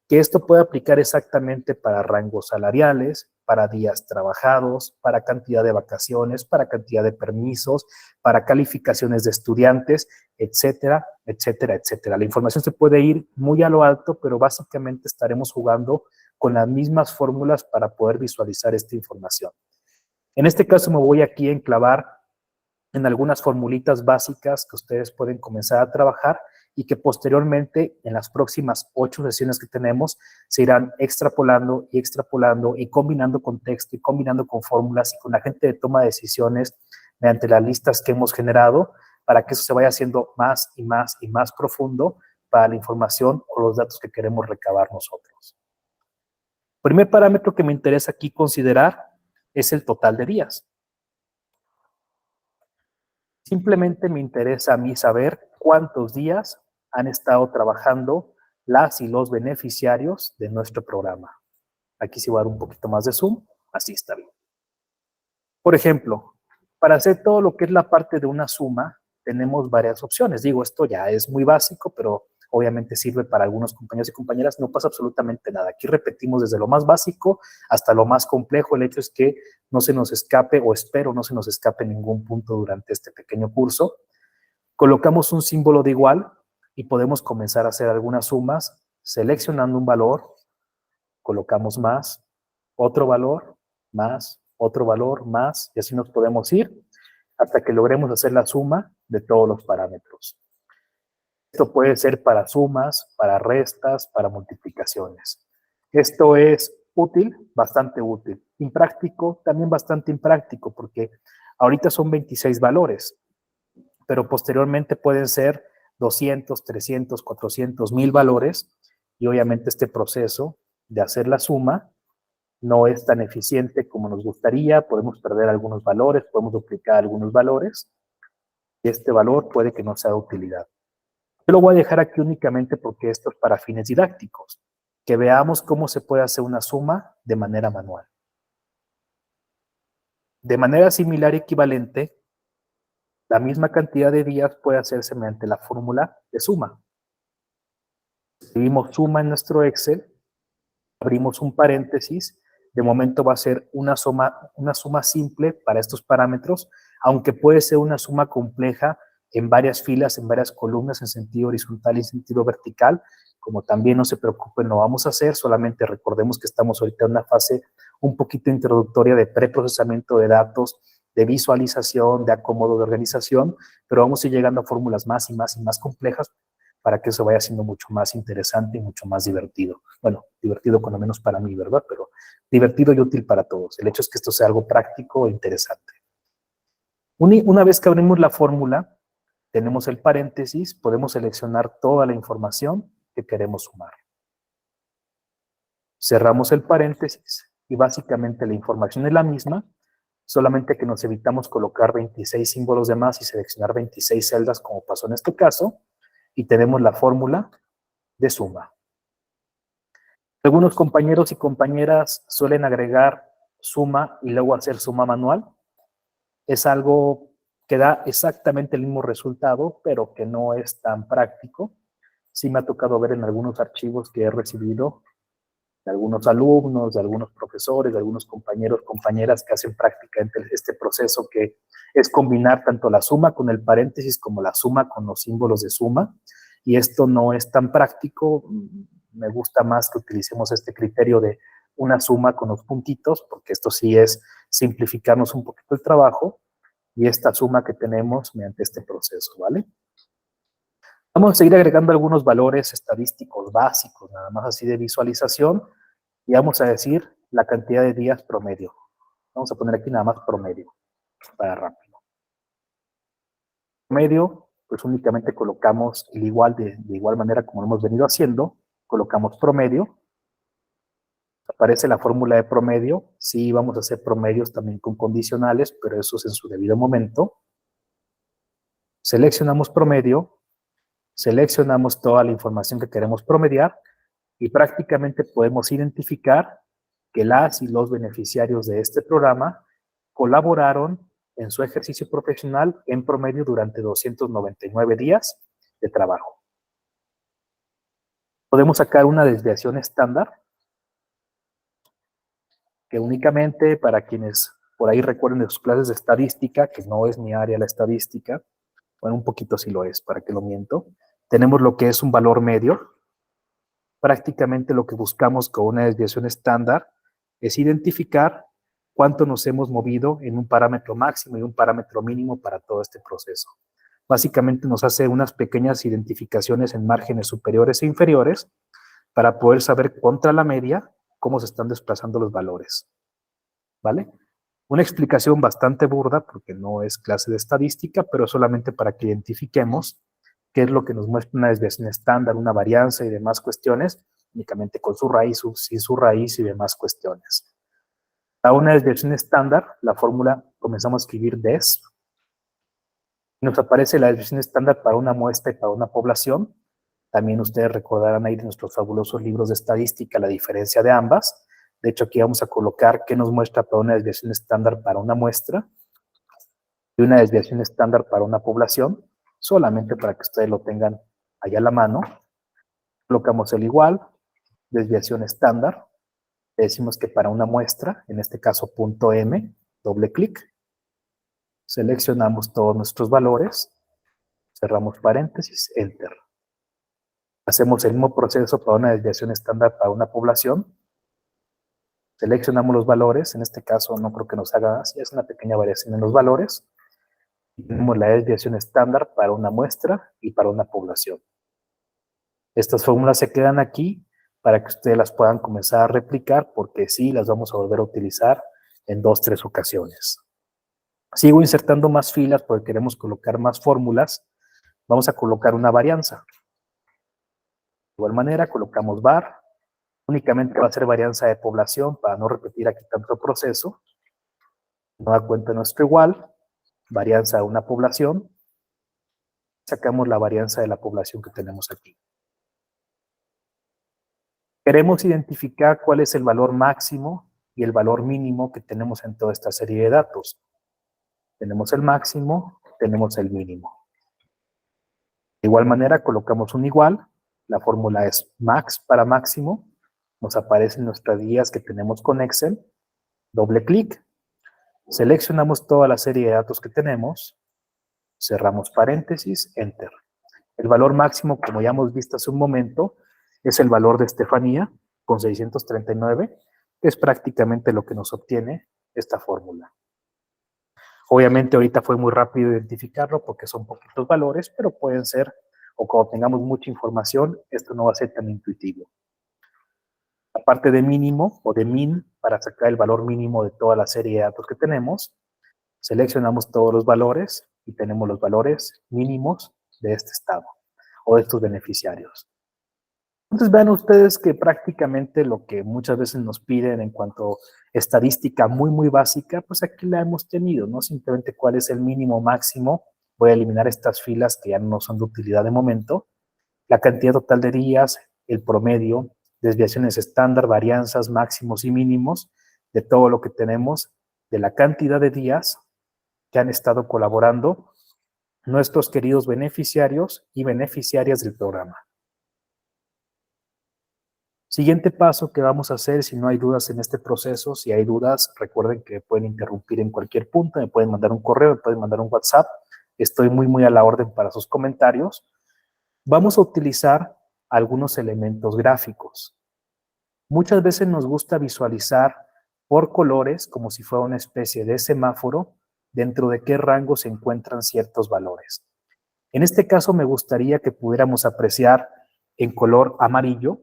Que esto puede aplicar exactamente para rangos salariales, para días trabajados, para cantidad de vacaciones, para cantidad de permisos, para calificaciones de estudiantes, etcétera, etcétera, etcétera. La información se puede ir muy a lo alto, pero básicamente estaremos jugando con las mismas fórmulas para poder visualizar esta información. En este caso me voy aquí a enclavar en algunas formulitas básicas que ustedes pueden comenzar a trabajar y que posteriormente en las próximas 8 sesiones que tenemos se irán extrapolando y combinando con texto y combinando con fórmulas y con la gente de toma de decisiones mediante las listas que hemos generado para que eso se vaya haciendo más y más y más profundo para la información o los datos que queremos recabar nosotros. El primer parámetro que me interesa aquí considerar es el total de días. Simplemente me interesa a mí saber cuántos días han estado trabajando las y los beneficiarios de nuestro programa. Aquí sí voy a dar un poquito más de zoom, así está bien. Por ejemplo, para hacer todo lo que es la parte de una suma, tenemos varias opciones. Digo, esto ya es muy básico, pero obviamente sirve para algunos compañeros y compañeras. No pasa absolutamente nada. Aquí repetimos desde lo más básico hasta lo más complejo. El hecho es que no se nos escape, o espero no se nos escape ningún punto durante este pequeño curso. Colocamos un símbolo de igual y podemos comenzar a hacer algunas sumas seleccionando un valor, colocamos más, otro valor, más, otro valor, más, y así nos podemos ir hasta que logremos hacer la suma de todos los parámetros. Esto puede ser para sumas, para restas, para multiplicaciones. Esto es útil, bastante útil. Impráctico, también bastante impráctico, porque ahorita son 26 valores, pero posteriormente pueden ser 200, 300, 400, 1000 valores, y obviamente este proceso de hacer la suma no es tan eficiente como nos gustaría, podemos perder algunos valores, podemos duplicar algunos valores, y este valor puede que no sea de utilidad. Yo lo voy a dejar aquí únicamente porque esto es para fines didácticos. que veamos cómo se puede hacer una suma de manera manual. De manera similar y equivalente, la misma cantidad de días puede hacerse mediante la fórmula de suma. Escribimos suma en nuestro Excel, abrimos un paréntesis, de momento va a ser una suma simple para estos parámetros, aunque puede ser una suma compleja en varias filas, en varias columnas, en sentido horizontal y en sentido vertical. Como también no se preocupen, lo vamos a hacer, solamente recordemos que estamos ahorita en una fase un poquito introductoria de preprocesamiento de datos, de visualización, de acomodo de organización, pero vamos a ir llegando a fórmulas más y más y más complejas para que eso vaya siendo mucho más interesante y mucho más divertido. Bueno, divertido cuando menos para mí, ¿verdad? Pero divertido y útil para todos. El hecho es que esto sea algo práctico e interesante. Una vez que abrimos la fórmula, tenemos el paréntesis, podemos seleccionar toda la información que queremos sumar. Cerramos el paréntesis y básicamente la información es la misma, solamente que nos evitamos colocar 26 símbolos de más y seleccionar 26 celdas como pasó en este caso, y tenemos la fórmula de suma. Algunos compañeros y compañeras suelen agregar suma y luego hacer suma manual. Es algo que da exactamente el mismo resultado, pero que no es tan práctico. Sí me ha tocado ver en algunos archivos que he recibido de algunos alumnos, de algunos profesores, de algunos compañeros, compañeras que hacen prácticamente este proceso que es combinar tanto la suma con el paréntesis como la suma con los símbolos de suma. Y esto no es tan práctico. Me gusta más que utilicemos este criterio de una suma con los puntitos, porque esto sí es simplificarnos un poquito el trabajo y esta suma que tenemos mediante este proceso, ¿vale? Vamos a seguir agregando algunos valores estadísticos básicos, nada más así de visualización, y vamos a decir la cantidad de días promedio. Vamos a poner aquí nada más promedio, para rápido. Promedio, pues únicamente colocamos el igual de igual manera como lo hemos venido haciendo, colocamos promedio, aparece la fórmula de promedio, sí vamos a hacer promedios también con condicionales, pero eso es en su debido momento. Seleccionamos promedio, seleccionamos toda la información que queremos promediar y prácticamente podemos identificar que las y los beneficiarios de este programa colaboraron en su ejercicio profesional en promedio durante 299 días de trabajo. Podemos sacar una desviación estándar que únicamente para quienes por ahí recuerden de sus clases de estadística, que no es mi área la estadística, bueno, un poquito sí lo es, para que lo miento. Tenemos lo que es un valor medio. Prácticamente lo que buscamos con una desviación estándar es identificar cuánto nos hemos movido en un parámetro máximo y un parámetro mínimo para todo este proceso. Básicamente nos hace unas pequeñas identificaciones en márgenes superiores e inferiores para poder saber contra la media cómo se están desplazando los valores. ¿Vale? Una explicación bastante burda, porque no es clase de estadística, pero solamente para que identifiquemos qué es lo que nos muestra una desviación estándar, una varianza y demás cuestiones, únicamente con su raíz, sin su raíz y demás cuestiones. Para una desviación estándar, la fórmula comenzamos a escribir des. Nos aparece la desviación estándar para una muestra y para una población. También ustedes recordarán ahí de nuestros fabulosos libros de estadística la diferencia de ambas. De hecho, aquí vamos a colocar qué nos muestra para una desviación estándar para una muestra y una desviación estándar para una población, solamente para que ustedes lo tengan allá a la mano. Colocamos el igual, desviación estándar. Le decimos que para una muestra, en este caso punto M, doble clic. Seleccionamos todos nuestros valores, cerramos paréntesis, enter. Hacemos el mismo proceso para una desviación estándar para una población. Seleccionamos los valores, en este caso no creo que nos haga así, es una pequeña variación en los valores. Y tenemos la desviación estándar para una muestra y para una población. Estas fórmulas se quedan aquí para que ustedes las puedan comenzar a replicar, porque sí las vamos a volver a utilizar en 2 o 3 ocasiones. Sigo insertando más filas porque queremos colocar más fórmulas. Vamos a colocar una varianza. De igual manera, colocamos var. Únicamente va a ser varianza de población para no repetir aquí tanto proceso. No da cuenta nuestro igual. Varianza de una población. Sacamos la varianza de la población que tenemos aquí. Queremos identificar cuál es el valor máximo y el valor mínimo que tenemos en toda esta serie de datos. Tenemos el máximo, tenemos el mínimo. De igual manera, colocamos un igual. La fórmula es max para máximo. Nos aparecen nuestras guías que tenemos con Excel. Doble clic. Seleccionamos toda la serie de datos que tenemos. Cerramos paréntesis, enter. El valor máximo, como ya hemos visto hace un momento, es el valor de Estefanía con 639, que es prácticamente lo que nos obtiene esta fórmula. Obviamente ahorita fue muy rápido identificarlo porque son poquitos valores, pero pueden ser, o cuando tengamos mucha información, esto no va a ser tan intuitivo. La parte de mínimo o de min, para sacar el valor mínimo de toda la serie de datos que tenemos, seleccionamos todos los valores y tenemos los valores mínimos de este estado o de estos beneficiarios. Entonces vean ustedes que prácticamente lo que muchas veces nos piden en cuanto a estadística muy básica, pues aquí la hemos tenido, ¿no? Simplemente cuál es el mínimo máximo. Voy a eliminar estas filas que ya no son de utilidad de momento. La cantidad total de días, el promedio, desviaciones estándar, varianzas, máximos y mínimos de todo lo que tenemos, de la cantidad de días que han estado colaborando nuestros queridos beneficiarios y beneficiarias del programa. Siguiente paso que vamos a hacer, si no hay dudas en este proceso, si hay dudas, recuerden que pueden interrumpir en cualquier punto, me pueden mandar un correo, me pueden mandar un WhatsApp, estoy muy a la orden para sus comentarios. Vamos a utilizar algunos elementos gráficos. Muchas veces nos gusta visualizar por colores, como si fuera una especie de semáforo, dentro de qué rango se encuentran ciertos valores. En este caso me gustaría que pudiéramos apreciar en color amarillo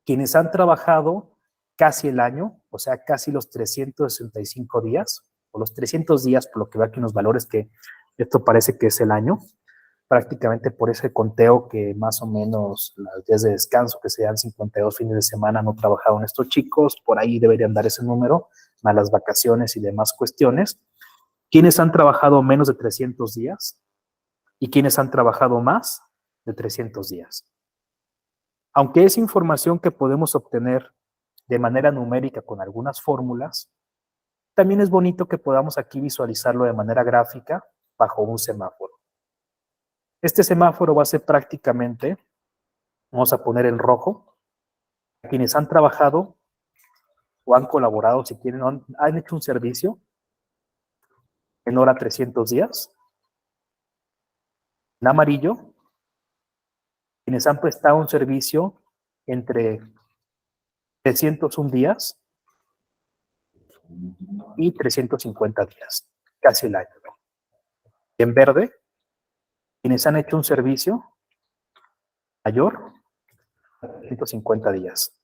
quienes han trabajado casi el año, o sea, casi los 365 días, o los 300 días, por lo que veo aquí unos valores que esto parece que es el año, prácticamente por ese conteo que más o menos los días de descanso, que sean 52 fines de semana, no trabajaron estos chicos, por ahí deberían dar ese número, más las vacaciones y demás cuestiones. ¿Quiénes han trabajado menos de 300 días? ¿Y quiénes han trabajado más de 300 días? Aunque es información que podemos obtener de manera numérica con algunas fórmulas, también es bonito que podamos aquí visualizarlo de manera gráfica bajo un semáforo. Este semáforo va a ser prácticamente, vamos a poner en rojo, a quienes han trabajado o han colaborado, si quieren, han hecho un servicio en hora 300 días. En amarillo, quienes han prestado un servicio entre 301 días y 350 días, casi el año. Y en verde, quienes han hecho un servicio mayor a 350 días,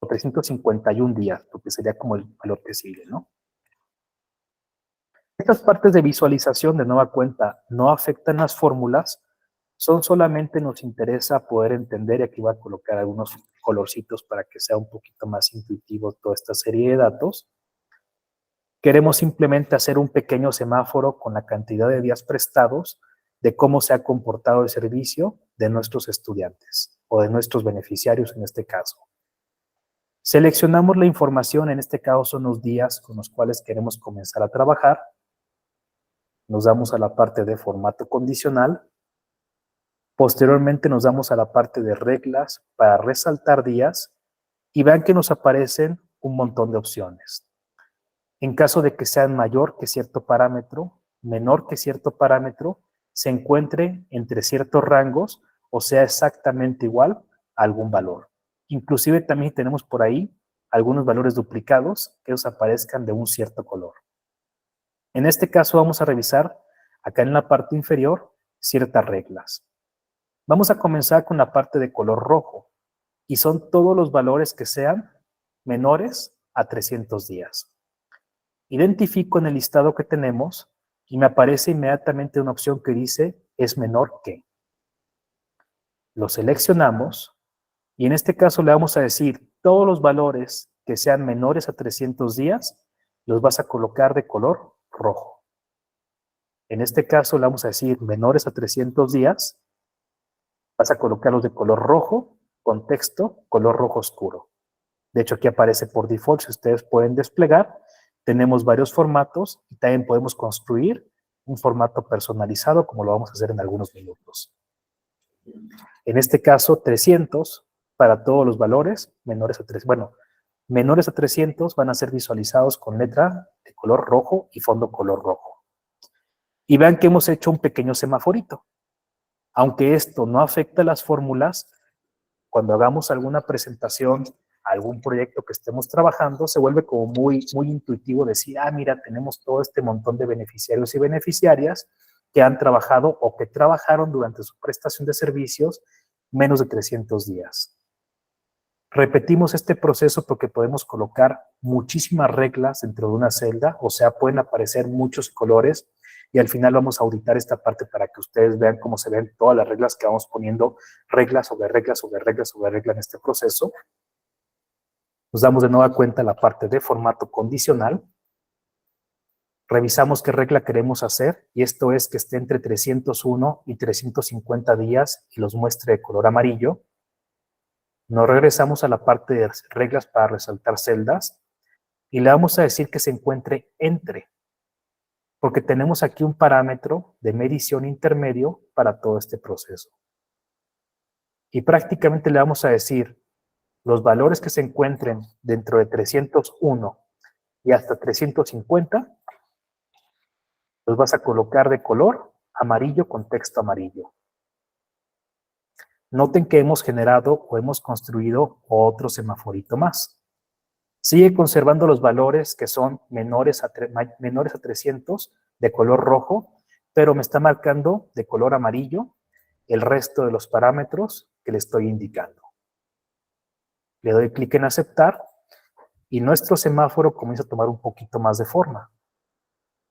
o 351 días, porque sería como el valor que sigue, ¿no? Estas partes de visualización de nueva cuenta no afectan las fórmulas, son solamente nos interesa poder entender, y aquí voy a colocar algunos colorcitos para que sea un poquito más intuitivo toda esta serie de datos. Queremos simplemente hacer un pequeño semáforo con la cantidad de días prestados de cómo se ha comportado el servicio de nuestros estudiantes o de nuestros beneficiarios en este caso. Seleccionamos la información, en este caso son los días con los cuales queremos comenzar a trabajar. Nos damos a la parte de formato condicional. Posteriormente nos damos a la parte de reglas para resaltar días y vean que nos aparecen un montón de opciones. En caso de que sean mayor que cierto parámetro, menor que cierto parámetro, se encuentre entre ciertos rangos o sea exactamente igual a algún valor. Inclusive también tenemos por ahí algunos valores duplicados que os aparezcan de un cierto color. En este caso vamos a revisar acá en la parte inferior ciertas reglas. Vamos a comenzar con la parte de color rojo y son todos los valores que sean menores a 300 días. Identifico en el listado que tenemos y me aparece inmediatamente una opción que dice es menor que. Lo seleccionamos y en este caso le vamos a decir todos los valores que sean menores a 300 días los vas a colocar de color rojo. En este caso le vamos a decir menores a 300 días, vas a colocarlos de color rojo contexto, color rojo oscuro. De hecho, aquí aparece por default, si ustedes pueden desplegar, tenemos varios formatos y también podemos construir un formato personalizado, como lo vamos a hacer en algunos minutos. En este caso, 300 para todos los valores menores a 300. Bueno, menores a 300 van a ser visualizados con letra de color rojo y fondo color rojo. Y vean que hemos hecho un pequeño semaforito. Aunque esto no afecta a las fórmulas, cuando hagamos alguna presentación, algún proyecto que estemos trabajando, se vuelve como muy intuitivo decir, ah, mira, tenemos todo este montón de beneficiarios y beneficiarias que han trabajado o que trabajaron durante su prestación de servicios menos de 300 días. Repetimos este proceso porque podemos colocar muchísimas reglas dentro de una celda, o sea, pueden aparecer muchos colores y al final vamos a auditar esta parte para que ustedes vean cómo se ven todas las reglas que vamos poniendo, reglas sobre reglas sobre reglas sobre reglas en este proceso. Nos damos de nueva cuenta la parte de formato condicional. Revisamos qué regla queremos hacer y esto es que esté entre 301 y 350 días y los muestre de color amarillo. Nos regresamos a la parte de reglas para resaltar celdas y le vamos a decir que se encuentre entre, porque tenemos aquí un parámetro de medición intermedio para todo este proceso. Y prácticamente le vamos a decir los valores que se encuentren dentro de 301 y hasta 350, los vas a colocar de color amarillo con texto amarillo. Noten que hemos generado o hemos construido otro semaforito más. Sigue conservando los valores que son menores a 300 de color rojo, pero me está marcando de color amarillo el resto de los parámetros que le estoy indicando. Le doy clic en aceptar y nuestro semáforo comienza a tomar un poquito más de forma.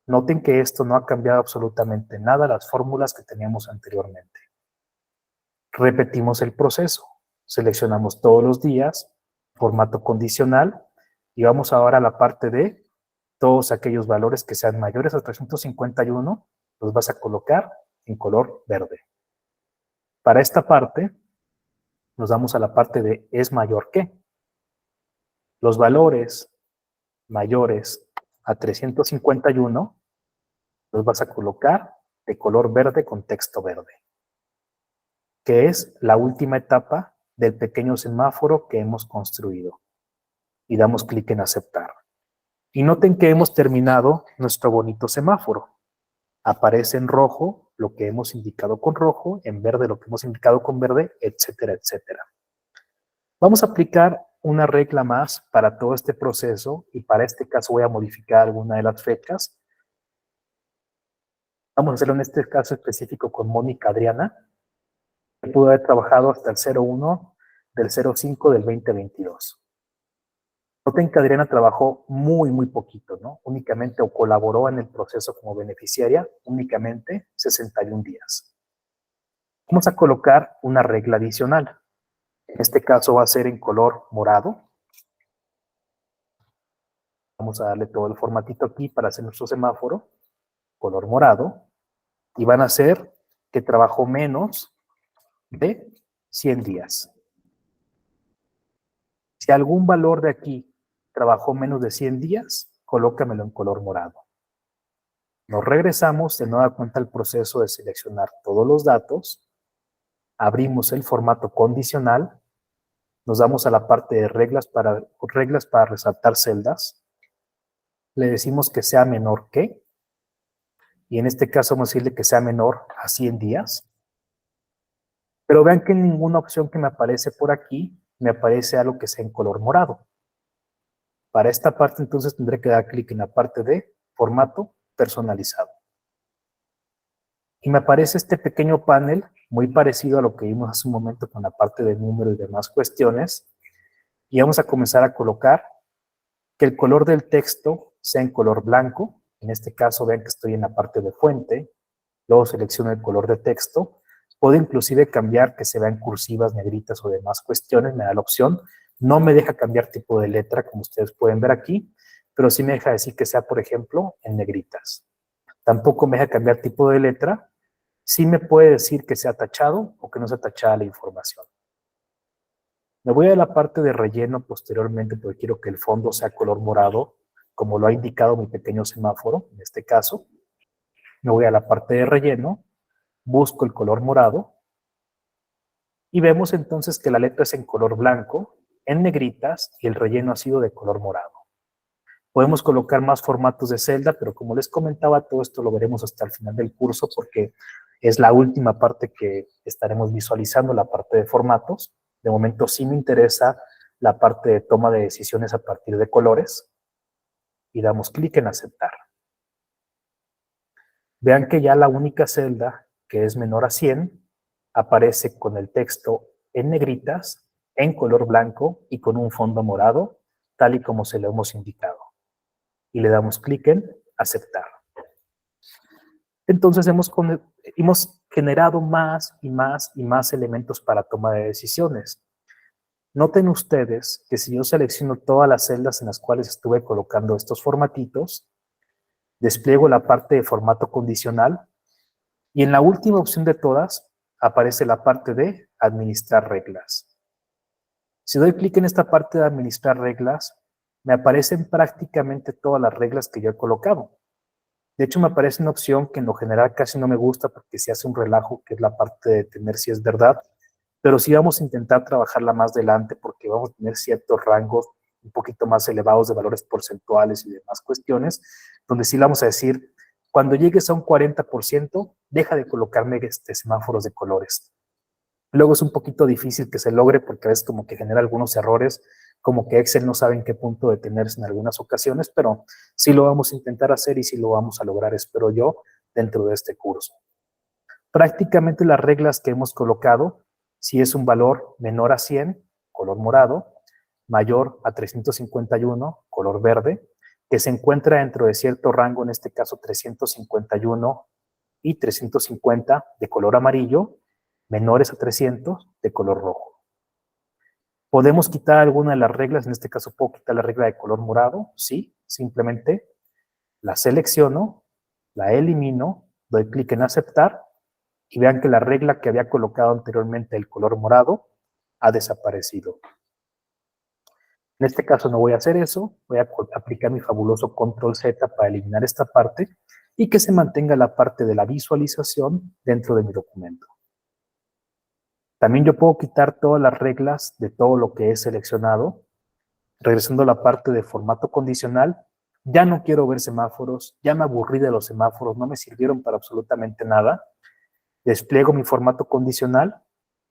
Noten que esto no ha cambiado absolutamente nada las fórmulas que teníamos anteriormente. Repetimos el proceso. Seleccionamos todos los días, formato condicional, y vamos ahora a la parte de todos aquellos valores que sean mayores a 351, los vas a colocar en color verde. Para esta parte, nos vamos a la parte de es mayor que. Los valores mayores a 351 los vas a colocar de color verde con texto verde, que es la última etapa del pequeño semáforo que hemos construido. Y damos clic en aceptar. Y noten que hemos terminado nuestro bonito semáforo. Aparece en rojo lo que hemos indicado con rojo, en verde lo que hemos indicado con verde, etcétera, etcétera. Vamos a aplicar una regla más para todo este proceso y para este caso voy a modificar alguna de las fechas. Vamos a hacerlo en este caso específico con Mónica Adriana, que pudo haber trabajado hasta el 01 del 05 del 2022. Noten que Adriana trabajó muy poquito, ¿no? Únicamente o colaboró en el proceso como beneficiaria, únicamente 61 días. Vamos a colocar una regla adicional. En este caso va a ser en color morado. Vamos a darle todo el formatito aquí para hacer nuestro semáforo. Color morado. Y van a ser que trabajó menos de 100 días. Si algún valor de aquí trabajó menos de 100 días, colócamelo en color morado. Nos regresamos de nueva cuenta al proceso de seleccionar todos los datos, abrimos el formato condicional, nos damos a la parte de reglas para resaltar celdas, le decimos que sea menor que, y en este caso vamos a decirle que sea menor a 100 días, pero vean que en ninguna opción que me aparece por aquí, me aparece algo que sea en color morado. Para esta parte entonces tendré que dar clic en la parte de formato personalizado. Y me aparece este pequeño panel muy parecido a lo que vimos hace un momento con la parte de número y demás cuestiones. Y vamos a comenzar a colocar que el color del texto sea en color blanco. En este caso vean que estoy en la parte de fuente. Luego selecciono el color de texto. Puedo inclusive cambiar que se vean cursivas, negritas o demás cuestiones. Me da la opción. No me deja cambiar tipo de letra, como ustedes pueden ver aquí, pero sí me deja decir que sea, por ejemplo, en negritas. Tampoco me deja cambiar tipo de letra. Sí me puede decir que sea tachado o que no sea tachada la información. Me voy a la parte de relleno posteriormente porque quiero que el fondo sea color morado, como lo ha indicado mi pequeño semáforo, en este caso. Me voy a la parte de relleno, busco el color morado y vemos entonces que la letra es en color blanco, en negritas, y el relleno ha sido de color morado. Podemos colocar más formatos de celda, pero como les comentaba, todo esto lo veremos hasta el final del curso porque es la última parte que estaremos visualizando, la parte de formatos. De momento sí me interesa la parte de toma de decisiones a partir de colores y damos clic en aceptar. Vean que ya la única celda que es menor a 100 aparece con el texto en negritas, en color blanco y con un fondo morado, tal y como se lo hemos indicado. Y le damos clic en aceptar. Entonces hemos generado más y más y más elementos para toma de decisiones. Noten ustedes que si yo selecciono todas las celdas en las cuales estuve colocando estos formatitos, despliego la parte de formato condicional y en la última opción de todas aparece la parte de administrar reglas. Si doy clic en esta parte de administrar reglas, me aparecen prácticamente todas las reglas que yo he colocado. De hecho, me aparece una opción que en lo general casi no me gusta porque se hace un relajo, que es la parte de detener si es verdad, pero sí vamos a intentar trabajarla más adelante porque vamos a tener ciertos rangos un poquito más elevados de valores porcentuales y demás cuestiones, donde sí le vamos a decir, cuando llegues a un 40%, deja de colocarme semáforos de colores. Luego es un poquito difícil que se logre porque a veces como que genera algunos errores, como que Excel no sabe en qué punto detenerse en algunas ocasiones, pero sí lo vamos a intentar hacer y sí lo vamos a lograr, espero yo, dentro de este curso. Prácticamente las reglas que hemos colocado, si es un valor menor a 100, color morado, mayor a 351, color verde, que se encuentra dentro de cierto rango, en este caso 351 y 350 de color amarillo, menores a 300 de color rojo. ¿Podemos quitar alguna de las reglas? En este caso puedo quitar la regla de color morado, sí, simplemente la selecciono, la elimino, doy clic en aceptar y vean que la regla que había colocado anteriormente, el color morado, ha desaparecido. En este caso no voy a hacer eso, voy a aplicar mi fabuloso control Z para eliminar esta parte y que se mantenga la parte de la visualización dentro de mi documento. También yo puedo quitar todas las reglas de todo lo que he seleccionado. Regresando a la parte de formato condicional, ya no quiero ver semáforos, ya me aburrí de los semáforos, no me sirvieron para absolutamente nada. Despliego mi formato condicional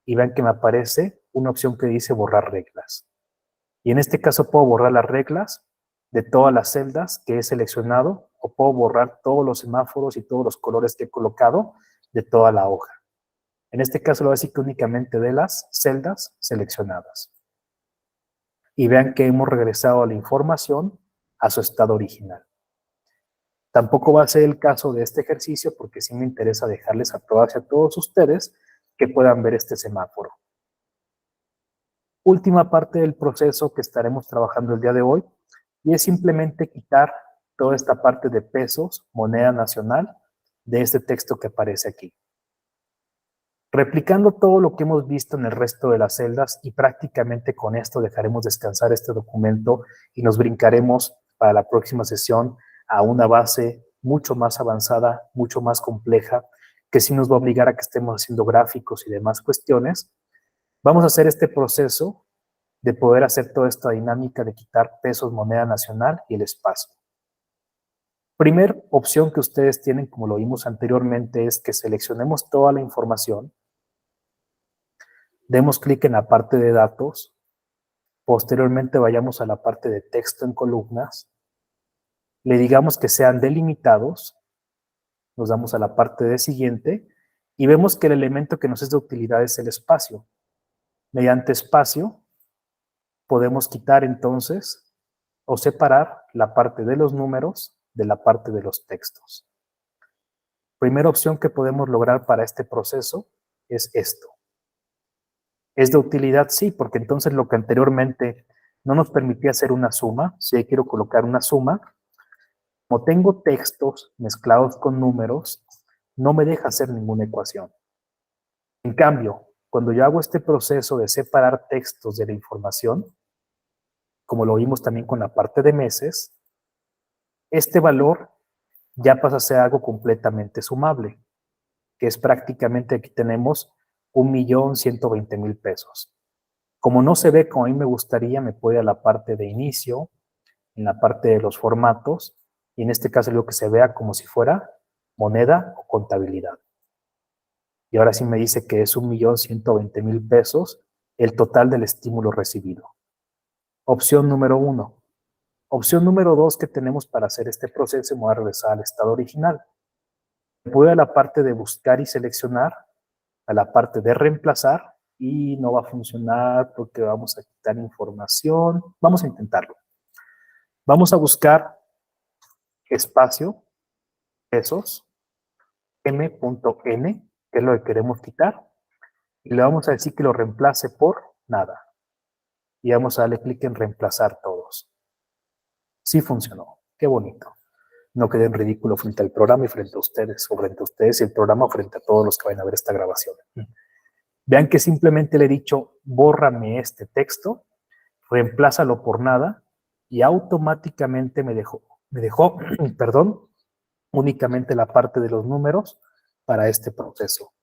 y vean que me aparece una opción que dice borrar reglas. Y en este caso puedo borrar las reglas de todas las celdas que he seleccionado o puedo borrar todos los semáforos y todos los colores que he colocado de toda la hoja. En este caso lo voy a decir que únicamente de las celdas seleccionadas. Y vean que hemos regresado a la información a su estado original. Tampoco va a ser el caso de este ejercicio porque sí me interesa dejarles a todas y a todos ustedes que puedan ver este semáforo. Última parte del proceso que estaremos trabajando el día de hoy y es simplemente quitar toda esta parte de pesos, moneda nacional, de este texto que aparece aquí. Replicando todo lo que hemos visto en el resto de las celdas y prácticamente con esto dejaremos descansar este documento y nos brincaremos para la próxima sesión a una base mucho más avanzada, mucho más compleja, que sí nos va a obligar a que estemos haciendo gráficos y demás cuestiones. Vamos a hacer este proceso de poder hacer toda esta dinámica de quitar pesos, moneda nacional y el espacio. Primer opción que ustedes tienen, como lo vimos anteriormente, es que seleccionemos toda la información, demos clic en la parte de datos, posteriormente vayamos a la parte de texto en columnas, le digamos que sean delimitados, nos damos a la parte de siguiente y vemos que el elemento que nos es de utilidad es el espacio. Mediante espacio podemos quitar entonces o separar la parte de los números de la parte de los textos. Primera opción que podemos lograr para este proceso es esto. ¿Es de utilidad? Sí, porque entonces lo que anteriormente no nos permitía hacer una suma, si quiero colocar una suma, como tengo textos mezclados con números, no me deja hacer ninguna ecuación. En cambio, cuando yo hago este proceso de separar textos de la información, como lo vimos también con la parte de meses, este valor ya pasa a ser algo completamente sumable, que es prácticamente, aquí tenemos 1.120.000 pesos. Como no se ve como a mí me gustaría, me puedo ir a la parte de inicio, en la parte de los formatos, y en este caso digo que se vea como si fuera moneda o contabilidad. Y ahora sí me dice que es 1.120.000 pesos el total del estímulo recibido. Opción número 1. Opción número 2 que tenemos para hacer este proceso, me voy a regresar al estado original. Voy a la parte de buscar y seleccionar, a la parte de reemplazar, y no va a funcionar porque vamos a quitar información. Vamos a intentarlo. Vamos a buscar espacio, pesos, m.n, que es lo que queremos quitar, y le vamos a decir que lo reemplace por nada. Y vamos a darle clic en reemplazar todos. Sí funcionó. Qué bonito. No quede en ridículo frente al programa y frente a ustedes, o frente a ustedes y el programa, o frente a todos los que vayan a ver esta grabación. Vean que simplemente le he dicho, bórrame este texto, reemplázalo por nada, y automáticamente me dejó, perdón, únicamente la parte de los números para este proceso.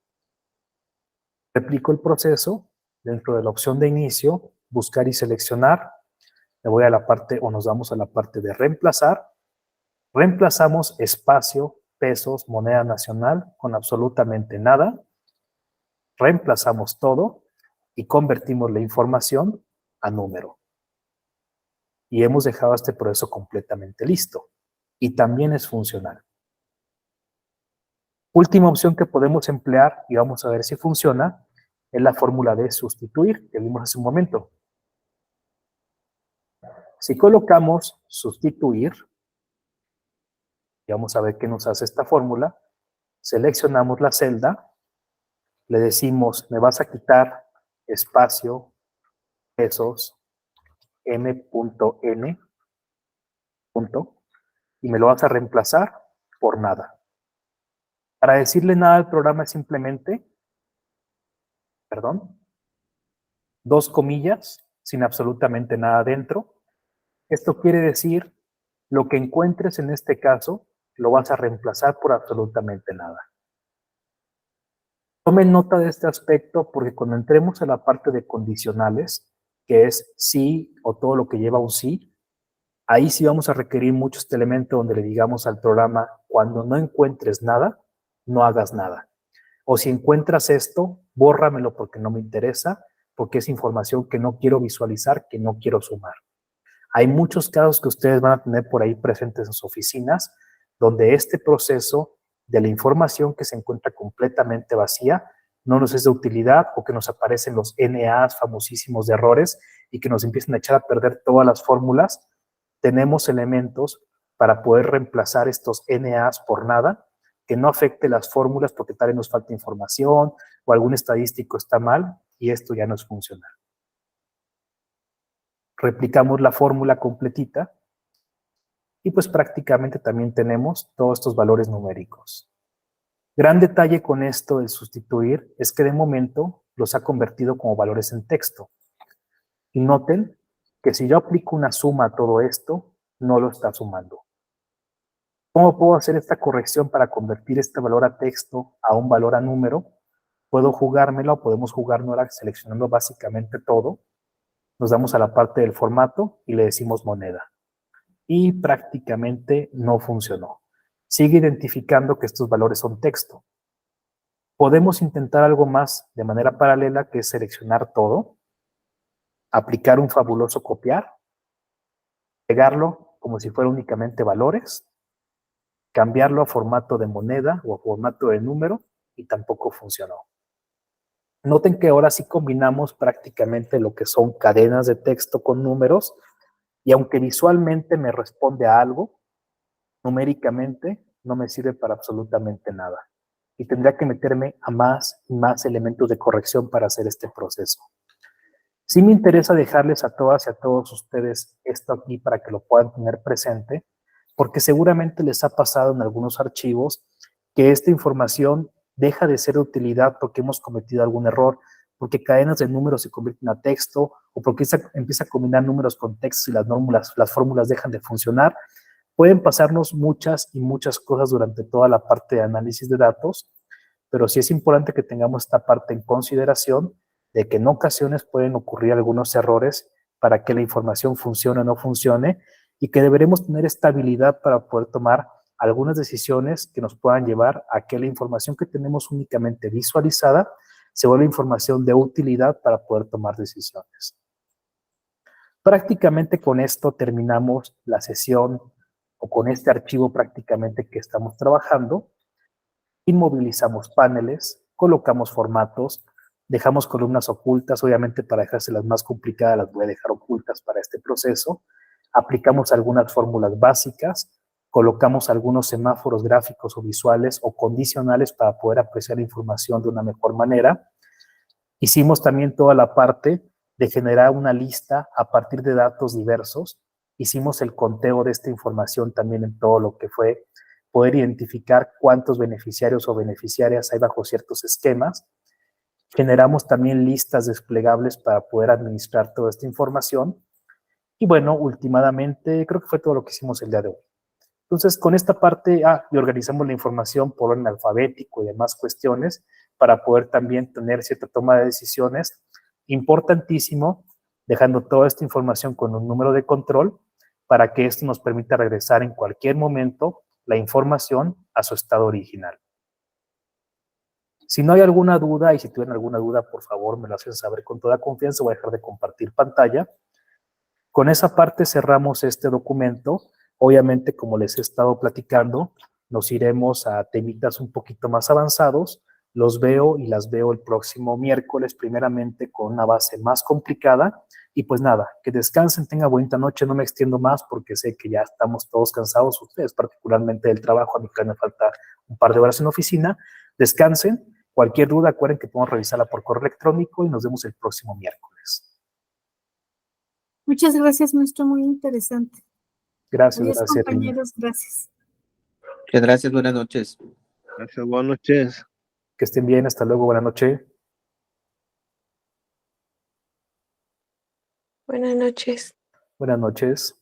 Replico el proceso, dentro de la opción de inicio, buscar y seleccionar, me voy a la parte, o nos vamos a la parte de reemplazar, reemplazamos espacio, pesos, moneda nacional con absolutamente nada, reemplazamos todo y convertimos la información a número. Y hemos dejado este proceso completamente listo. Y también es funcional. Última opción que podemos emplear, y vamos a ver si funciona, es la fórmula de sustituir, que vimos hace un momento. Si colocamos sustituir, y vamos a ver qué nos hace esta fórmula, seleccionamos la celda, le decimos, me vas a quitar espacio, pesos, m.n, y me lo vas a reemplazar por nada. Para decirle nada al programa es simplemente, dos comillas, sin absolutamente nada dentro. Esto quiere decir, lo que encuentres en este caso, lo vas a reemplazar por absolutamente nada. Tomen nota de este aspecto porque cuando entremos a la parte de condicionales, que es sí o todo lo que lleva un sí, ahí sí vamos a requerir mucho este elemento donde le digamos al programa, cuando no encuentres nada, no hagas nada. O si encuentras esto, bórramelo porque no me interesa, porque es información que no quiero visualizar, que no quiero sumar. Hay muchos casos que ustedes van a tener por ahí presentes en sus oficinas, donde este proceso de la información que se encuentra completamente vacía no nos es de utilidad, o que nos aparecen los NAs famosísimos de errores y que nos empiezan a echar a perder todas las fórmulas. Tenemos elementos para poder reemplazar estos NAs por nada, que no afecte las fórmulas porque tal vez nos falta información o algún estadístico está mal y esto ya no es funcional. Replicamos la fórmula completita y pues prácticamente también tenemos todos estos valores numéricos. Gran detalle con esto del sustituir es que de momento los ha convertido como valores en texto. Y noten que si yo aplico una suma a todo esto, no lo está sumando. ¿Cómo puedo hacer esta corrección para convertir este valor a texto a un valor a número? Puedo jugármela o podemos jugárnosla seleccionando básicamente todo. Nos damos a la parte del formato y le decimos moneda. Y prácticamente no funcionó. Sigue identificando que estos valores son texto. Podemos intentar algo más de manera paralela, que es seleccionar todo, aplicar un fabuloso copiar, pegarlo como si fuera únicamente valores, cambiarlo a formato de moneda o a formato de número y tampoco funcionó. Noten que ahora sí combinamos prácticamente lo que son cadenas de texto con números, y aunque visualmente me responde a algo, numéricamente no me sirve para absolutamente nada. Y tendría que meterme a más y más elementos de corrección para hacer este proceso. Sí me interesa dejarles a todas y a todos ustedes esto aquí para que lo puedan tener presente, porque seguramente les ha pasado en algunos archivos que esta información deja de ser de utilidad porque hemos cometido algún error, porque cadenas de números se convierten a texto, o porque empieza a combinar números con textos y las fórmulas dejan de funcionar. Pueden pasarnos muchas y muchas cosas durante toda la parte de análisis de datos, pero sí es importante que tengamos esta parte en consideración de que en ocasiones pueden ocurrir algunos errores para que la información funcione o no funcione, y que deberemos tener estabilidad para poder tomar algunas decisiones que nos puedan llevar a que la información que tenemos únicamente visualizada se vuelva información de utilidad para poder tomar decisiones. Prácticamente con esto terminamos la sesión, o con este archivo prácticamente que estamos trabajando. Inmovilizamos paneles, colocamos formatos, dejamos columnas ocultas, obviamente para dejárselas más complicadas las voy a dejar ocultas para este proceso. Aplicamos algunas fórmulas básicas, colocamos algunos semáforos gráficos o visuales o condicionales para poder apreciar la información de una mejor manera. Hicimos también toda la parte de generar una lista a partir de datos diversos. Hicimos el conteo de esta información también en todo lo que fue poder identificar cuántos beneficiarios o beneficiarias hay bajo ciertos esquemas. Generamos también listas desplegables para poder administrar toda esta información. Y bueno, últimamente creo que fue todo lo que hicimos el día de hoy. Entonces, con esta parte, y organizamos la información por orden alfabético y demás cuestiones para poder también tener cierta toma de decisiones. Importantísimo, dejando toda esta información con un número de control para que esto nos permita regresar en cualquier momento la información a su estado original. Si no hay alguna duda, y si tuvieran alguna duda, por favor, me lo hacen saber con toda confianza. Voy a dejar de compartir pantalla. Con esa parte cerramos este documento. Obviamente, como les he estado platicando, nos iremos a temitas un poquito más avanzados. Los veo y las veo el próximo miércoles, primeramente con una base más complicada. Y pues nada, que descansen, tengan bonita noche. No me extiendo más porque sé que ya estamos todos cansados, ustedes particularmente del trabajo. A mí que me falta un par de horas en oficina. Descansen. Cualquier duda, acuerden que podemos revisarla por correo electrónico y nos vemos el próximo miércoles. Muchas gracias, maestro, muy interesante. Gracias, Adiós, gracias. compañeros, gracias. Muchas gracias, buenas noches. Gracias, buenas noches. Que estén bien, hasta luego, buenas noches. Buenas noches. Buenas noches.